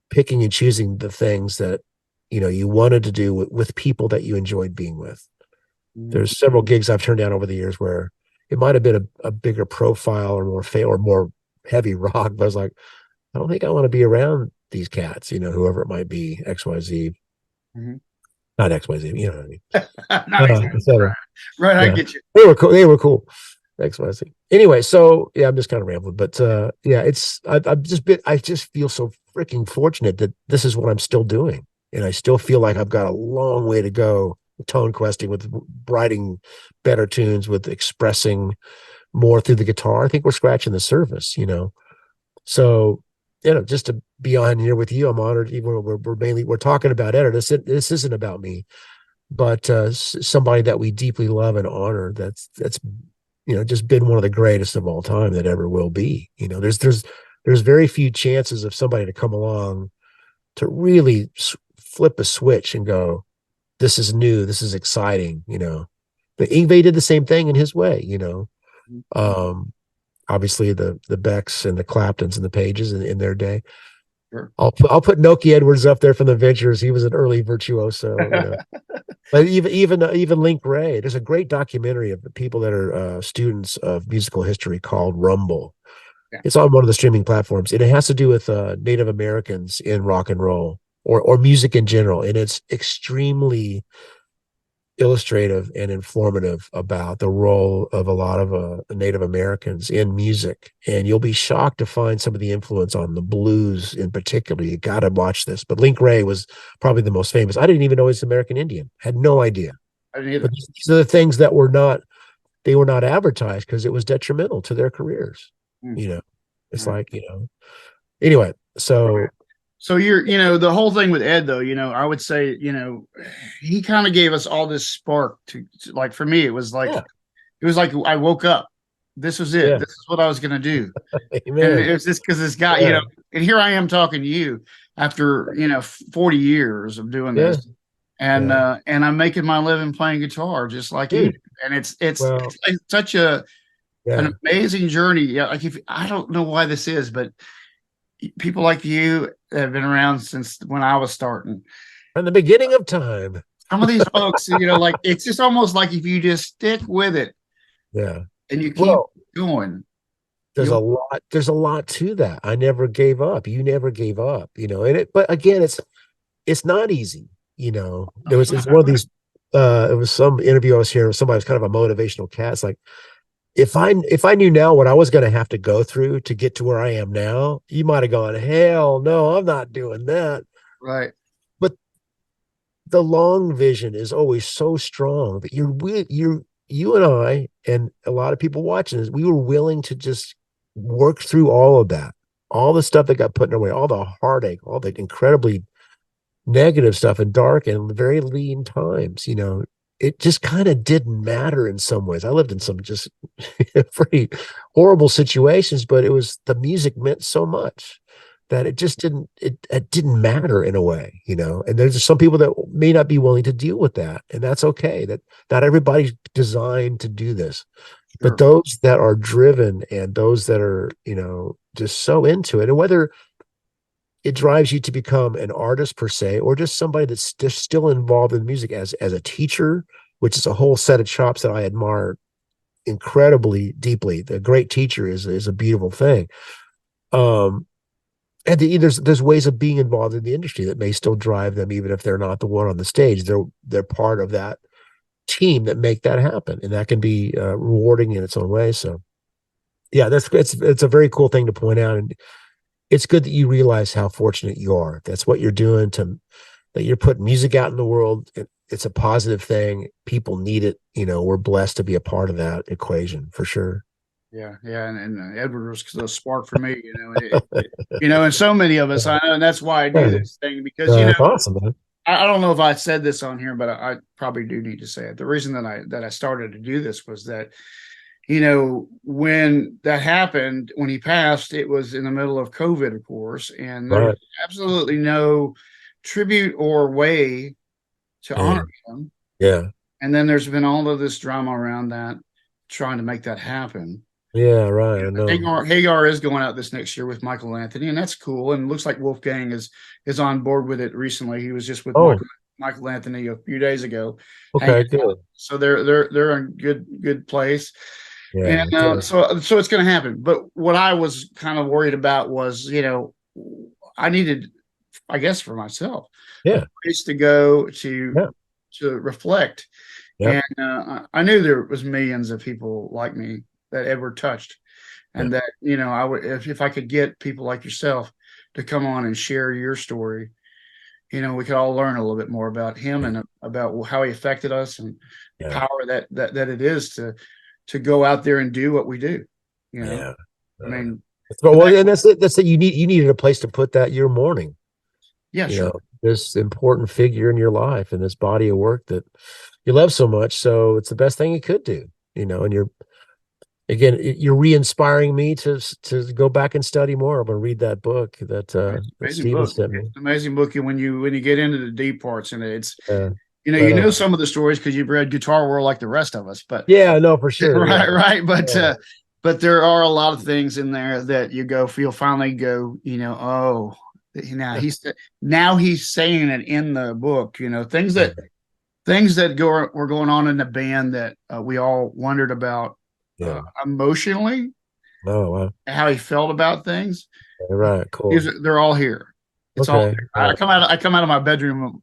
picking and choosing the things that, you wanted to do with people that you enjoyed being with. There's several gigs I've turned down over the years where it might have been a bigger profile or more heavy rock, but I was like, I don't think I want to be around these cats, whoever it might be, XYZ. Mm-hmm. Not XYZ, you know what I mean? Not exactly. Right, yeah. I get you. They were cool. XYZ. Anyway, so yeah, I'm just kind of rambling, but yeah, I just feel so freaking fortunate that this is what I'm still doing, and I still feel like I've got a long way to go. Tone questing, with writing better tunes, with expressing more through the guitar. I think we're scratching the surface, So, just to be on here with you, I'm honored. Even we're talking about Ed. This isn't about me, but somebody that we deeply love and honor. That's just been one of the greatest of all time that ever will be. There's very few chances of somebody to come along to really flip a switch and go, this is new, this is exciting. But Yngwie did the same thing in his way. Obviously the Becks and the Claptons and the Pages in their day. Sure. I'll put Noki Edwards up there from the Ventures. He was an early virtuoso. But even Link Wray. There's a great documentary of the people that are students of musical history called Rumble. Yeah. It's on one of the streaming platforms, and it has to do with Native Americans in rock and roll or music in general, and it's extremely illustrative and informative about the role of a lot of Native Americans in music. And you'll be shocked to find some of the influence on the blues in particular. You got to watch this. But Link Wray was probably the most famous. I didn't even know he's American Indian. Had no idea. I didn't either. But these are the things that were not advertised because it was detrimental to their careers. It's like, anyway, so you're, the whole thing with Ed, though, I would say, he kind of gave us all this spark to like, for me, it was like I woke up. This was it. Yeah. This is what I was going to do. And it was just because this guy, and here I am talking to you after, 40 years of doing this. And and I'm making my living playing guitar just like you. And it's like such an amazing journey. Yeah, like I don't know why this is, but people like you have been around since when I was starting. From the beginning of time. Some of these folks, like it's just almost like if you just stick with it. Yeah. And you keep going. There's a lot to that. I never gave up. You never gave up, but again, it's not it's one of these it was some interview I was hearing, somebody was kind of a motivational cat. It's like, if I knew now what I was going to have to go through to get to where I am now, you might have gone, hell no, I'm not doing that. Right. But the long vision is always so strong that you and I and a lot of people watching this, we were willing to just work through all of that. all the stuff that got put in our way, all the heartache, all the incredibly negative stuff and dark and very lean times, it just kind of didn't matter in some ways. I lived in some just pretty horrible situations, but it was the music meant so much that it just it didn't matter in a way, and there's some people that may not be willing to deal with that, and that's okay. That not everybody's designed to do this, but Sure. those that are driven and those that are, just so into it, and whether it drives you to become an artist per se, or just somebody that's just still involved in music as a teacher, which is a whole set of chops that I admire incredibly deeply. The great teacher is a beautiful thing. And there's ways of being involved in the industry that may still drive them, even if they're not the one on the stage. They're part of that team that make that happen, and that can be rewarding in its own way. So, yeah, it's a very cool thing to point out, and it's good that you realize how fortunate you are. That's what you're doing that you're putting music out in the world. It's a positive thing. People need it. We're blessed to be a part of that equation for sure. Yeah, yeah, and Edward was the spark for me, and so many of us, I know, and that's why I do this thing because That's awesome, man. I don't know if I said this on here, but I probably do need to say it. The reason that I started to do this was that when that happened, when he passed, it was in the middle of COVID, of course, and there Right. was absolutely no tribute or way to Yeah. honor him. Yeah. And then there's been all of this drama around that, trying to make that happen. Yeah. Right. I know. Hagar is going out this next year with Michael Anthony, and that's cool. And it looks like Wolfgang is on board with it recently. He was just with Oh, Michael Anthony a few days ago, hanging okay. out. Good. So they're in good place. Yeah. And Good. so it's going to happen. But what I was kind of worried about was, I needed, I guess, for myself, a Yeah. place to go Yeah. to reflect. Yep. And I knew there was millions of people like me that Edward touched, Yeah. and that I would, if I could get people like yourself to come on and share your story, we could all learn a little bit more about him and about how he affected us and the Yeah. power that it is to go out there and do what we do. Yeah. I mean, Well, and that's it. That's it. You needed a place to put that your mourning. yeah, sure. This important figure in your life and this body of work that you love so much. So it's the best thing you could do. And you're re-inspiring me to go back and study more. I'm gonna read that book that Amazing Steven book. sent me. It's an amazing book. And when you get into the deep parts in it, it's Uh, you know some of the stories because you've read Guitar World like the rest of us. But yeah, no, for sure. right, Yeah. right. Yeah. But there are a lot of things in there that you'll finally go, oh, now he's saying it in the book, things that were going on in the band that we all wondered about Yeah. emotionally, Oh, wow. how he felt about things. Right. Cool. They're all here. It's all Okay. here. I come out of my bedroom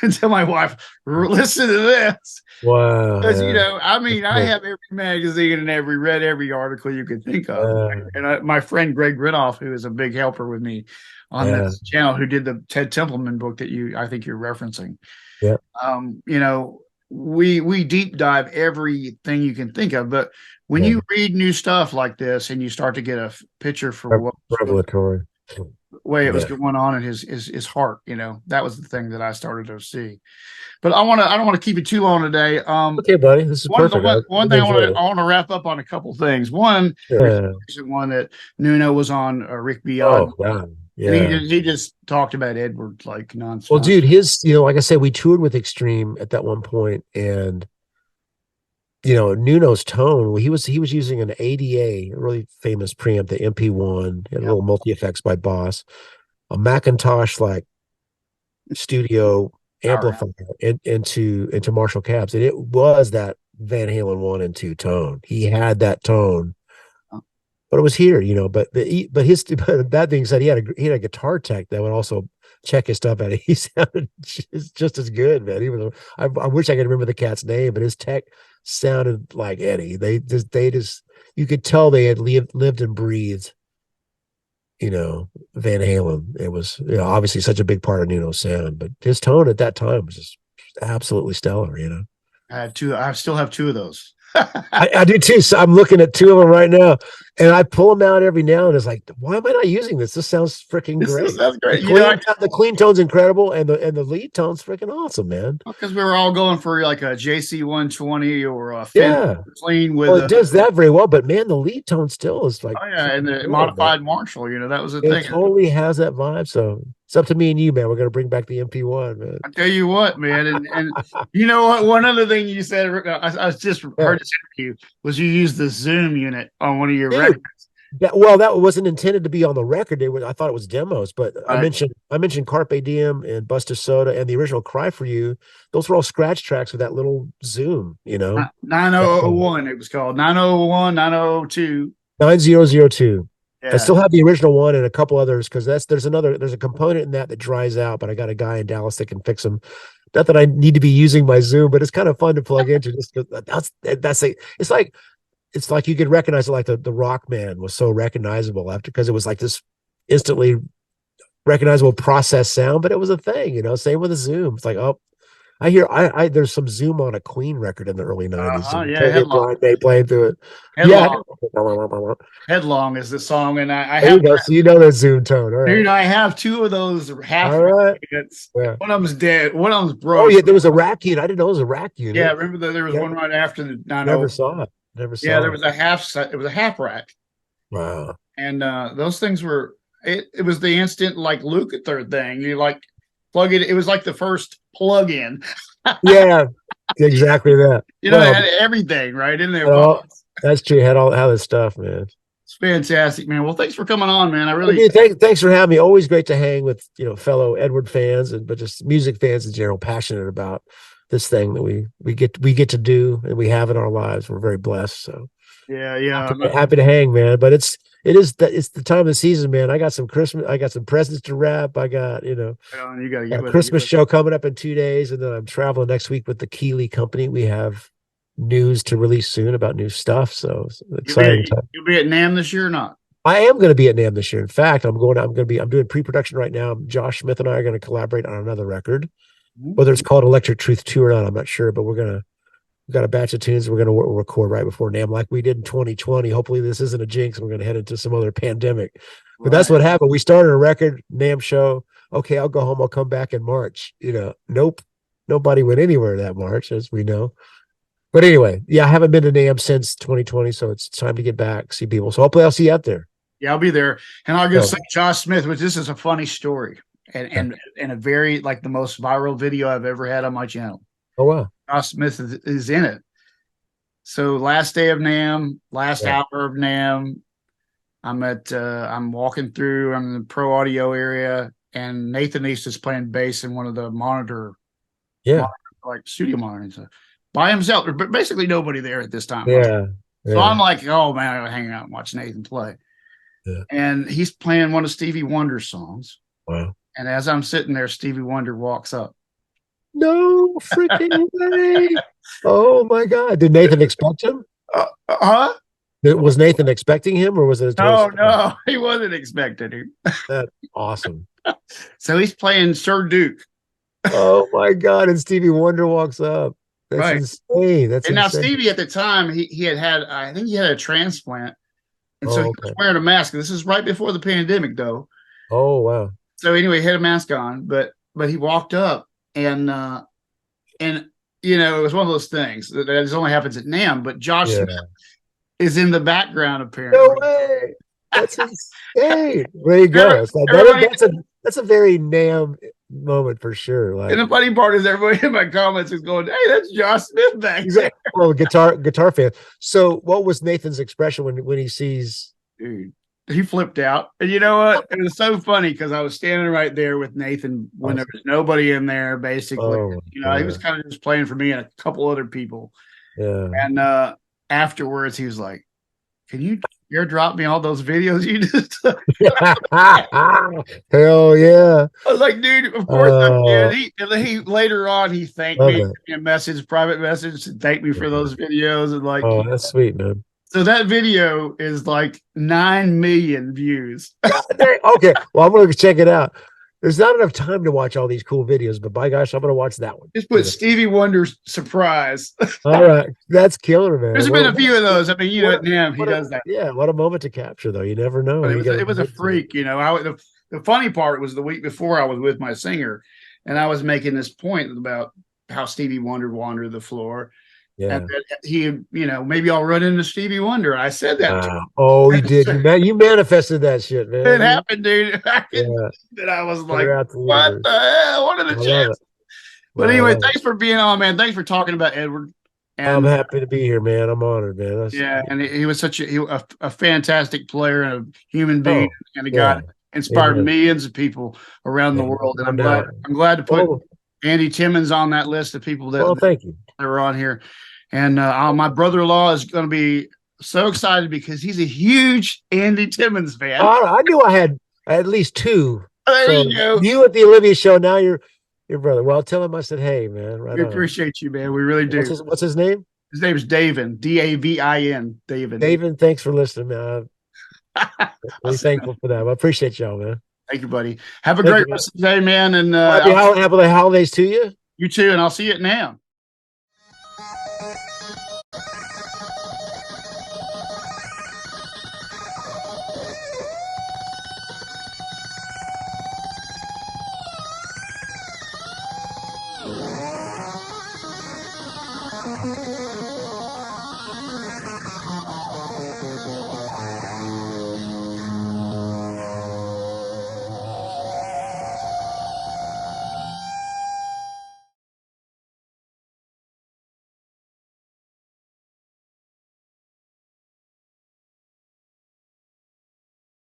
and tell my wife, listen to this. Wow. Because Yeah. I have every magazine and read every article you could think of. Yeah. And my friend Greg Ridoff, who is a big helper with me on Yeah. this channel, who did the Ted Templeman book that I think you're referencing. Yeah. We deep dive everything you can think of, but when you read new stuff like this and you start to get a picture for what Revelatory. way it was going on in his heart, that was the thing that I started to see. But I don't want to keep it too long today. Okay, buddy, this is perfect. One thing I want to wrap up on a couple things. One, Yeah. one that Nuno was on, Rick Oh, Beyond. God. And Yeah. he just talked about Edward like nonstop. Well, dude, like I said, we toured with Extreme at that one point, and Nuno's tone, he was using an ADA, a really famous preamp, the MP1, a little multi effects by Boss, a Macintosh like studio amplifier into Marshall cabs, and it was that Van Halen 1 and 2 tone. He had that tone, but it was here, But that being said, he had a guitar tech that would also check his stuff out. He sounded just as good, man. Even I wish I could remember the cat's name, but his tech sounded like Eddie. They just you could tell they had lived and breathed, Van Halen. It was obviously such a big part of Nuno's sound, but his tone at that time was just absolutely stellar. I had two. I still have two of those. I do too. So I'm looking at two of them right now, And I pull them out every now and it's like, why am I not using this? This sounds freaking This great. sounds great. The clean tone's incredible, and the lead tone's freaking awesome, man. Because we were all going for like a JC 120 or a Fender Yeah. clean Well, with it does that very well, but man, the lead tone still is like oh yeah, and the good, man. modified Marshall. That was the It thing. totally has that vibe. So it's up to me and you, man. We're gonna bring back the MP1, man. I tell you what, man, and you know what? One other thing you said, I just Yeah. heard this interview was you used the Zoom unit on one of your Dude, records. that wasn't intended to be on the record. I thought it was demos, but Right. I mentioned Carpe Diem and Busta Soda and the original Cry for You. Those were all scratch tracks with that little Zoom, 9001, it was called 901, 902. 9002. I Yeah. still have the original one and a couple others because there's a component in that dries out, but I got a guy in Dallas that can fix them. Not that I need to be using my Zoom, but it's kind of fun to plug into. Just it's like you could recognize it, like the Rock Man was so recognizable after because it was like this instantly recognizable process sound, but it was a thing, Same with the Zoom. It's like, oh, I there's some Zoom on a Queen record in the early 90s. And Yeah, Headlong. Brian May playing through it. Headlong. Yeah. Headlong is the song, and I There have you go. So you know that Zoom tone. All right. dude, I have two of those half All right. units. Yeah. One of them's dead. One of them's broke. Oh, yeah. There was a rack unit. I didn't know it was a rack unit. Yeah, remember there was Yeah. one right after the 90. Never saw it. Never saw Yeah, there it. was a half. It was a half rack, Wow. and those things were. It was the instant like Lukather thing. You like plug it. It was like the first plug-in. Yeah, exactly that. It had everything right in there. That's true. It had all this stuff, man. It's fantastic, man. Well, thanks for coming on, man. I really thanks for having me. Always great to hang with fellow Edward fans but just music fans in general, passionate about this thing that we get to do and we have in our lives. We're very blessed. So yeah. Happy to hang, man. But it's the time of the season, man. I got some presents to wrap. I got you gotta get a Christmas show coming up in 2 days, and then I'm traveling next week with the Keeley Company. We have news to release soon about new stuff. So it's exciting time. You'll be at NAMM this year or not? I am going to be at NAMM this year. In fact, I'm doing pre-production right now. Josh Smith and I are going to collaborate on another record. Whether it's called Electric Truth 2 or not, I'm not sure, but we've got a batch of tunes we're going to record right before NAMM like we did in 2020. Hopefully this isn't a jinx. We're going to head into some other pandemic. But that's what happened. We started a record, NAMM show. Okay, I'll go home. I'll come back in March. Nope. Nobody went anywhere that March, as we know. But anyway, yeah, I haven't been to NAMM since 2020, so it's time to get back, see people. So hopefully I'll see you out there. Yeah, I'll be there. And I'll just say Josh Smith, which this is a funny story and a very like the most viral video I've ever had on my channel. Oh, wow. Josh Smith is in it. So last day of NAMM, last hour of NAMM, I'm walking through, I'm in the pro audio area, and Nathan East is playing bass in one of the monitor, like studio monitors by himself, but basically nobody there at this time. Yeah. So I'm like, oh man, I'm gonna hang out and watch Nathan play. Yeah. And he's playing one of Stevie Wonder's songs. Wow. And as I'm sitting there, Stevie Wonder walks up. No freaking way. Oh my God. Did Nathan expect him? Was Nathan expecting him or was it? No, he wasn't expecting him. That's awesome. So he's playing Sir Duke. Oh my God. And Stevie Wonder walks up. That's insane. That's now Stevie at the time, he had I think he had a transplant. And so he was wearing a mask. This is right before the pandemic though. Oh wow. So anyway, he had a mask on, but he walked up and it was one of those things that only happens at NAMM, but Josh is in the background apparently. No way. That's insane. There you go. That's a very NAMM moment for sure. Like, and the funny part is everybody in my comments is going, "Hey, that's Josh Smith back there." Well, guitar fan. So, what was Nathan's expression when he sees? Dude, he flipped out. And you know what? It was so funny because I was standing right there with Nathan when there was nobody in there. Basically, he was kind of just playing for me and a couple other people. Yeah. And afterwards, he was like, "Can you airdrop me all those videos you just took?" Hell yeah. I was like, dude, of course I did. He later on he thanked me in a private message to thank me for those videos. And like, oh, that's sweet, man. So that video is like 9 million views. Okay. Well, I'm gonna check it out. there's not enough time to watch all these cool videos, but by gosh, I'm gonna watch that one. Just put Stevie Wonder's surprise. All right, that's killer, There's man. been a few of those. I mean, What him, he what does that. yeah, what a moment to capture, though. You never know. But You got it was a freak, the funny part was the week before I was with my singer, and I was making this point about how Stevie Wonder wandered the floor. Yeah. And that he, maybe I'll run into Stevie Wonder. I said that. Wow. Oh, you did. You manifested that shit, man. It happened, dude. Yeah. That I was like, the what universe. the hell? What are the I love chances? it. But I anyway, love thanks for being on, man. Thanks for talking about Edward. I'm And happy to be here, man. I'm honored, man. yeah, and he was such a fantastic player and a human being, Oh, and a guy yeah. that inspired Amen. millions of people around the Yeah, world. And no doubt. I'm glad to put Oh, Andy Timmons on that list of people well, thank you. that were on here. And my brother-in-law is going to be so excited because he's a huge Andy Timmons fan. I knew I had at least two. There you go. You at the Olivia show, now your brother. Well, tell him I said, hey, man. Right We on. appreciate you, man. We really do. What's his name? His name is Davin, Davin. David. David, thanks for listening, man. I'm really thankful for that. I appreciate y'all, man. Thank you, buddy. Have a great rest of the day, man. And happy holidays to you. You too. And I'll see you at NAMM.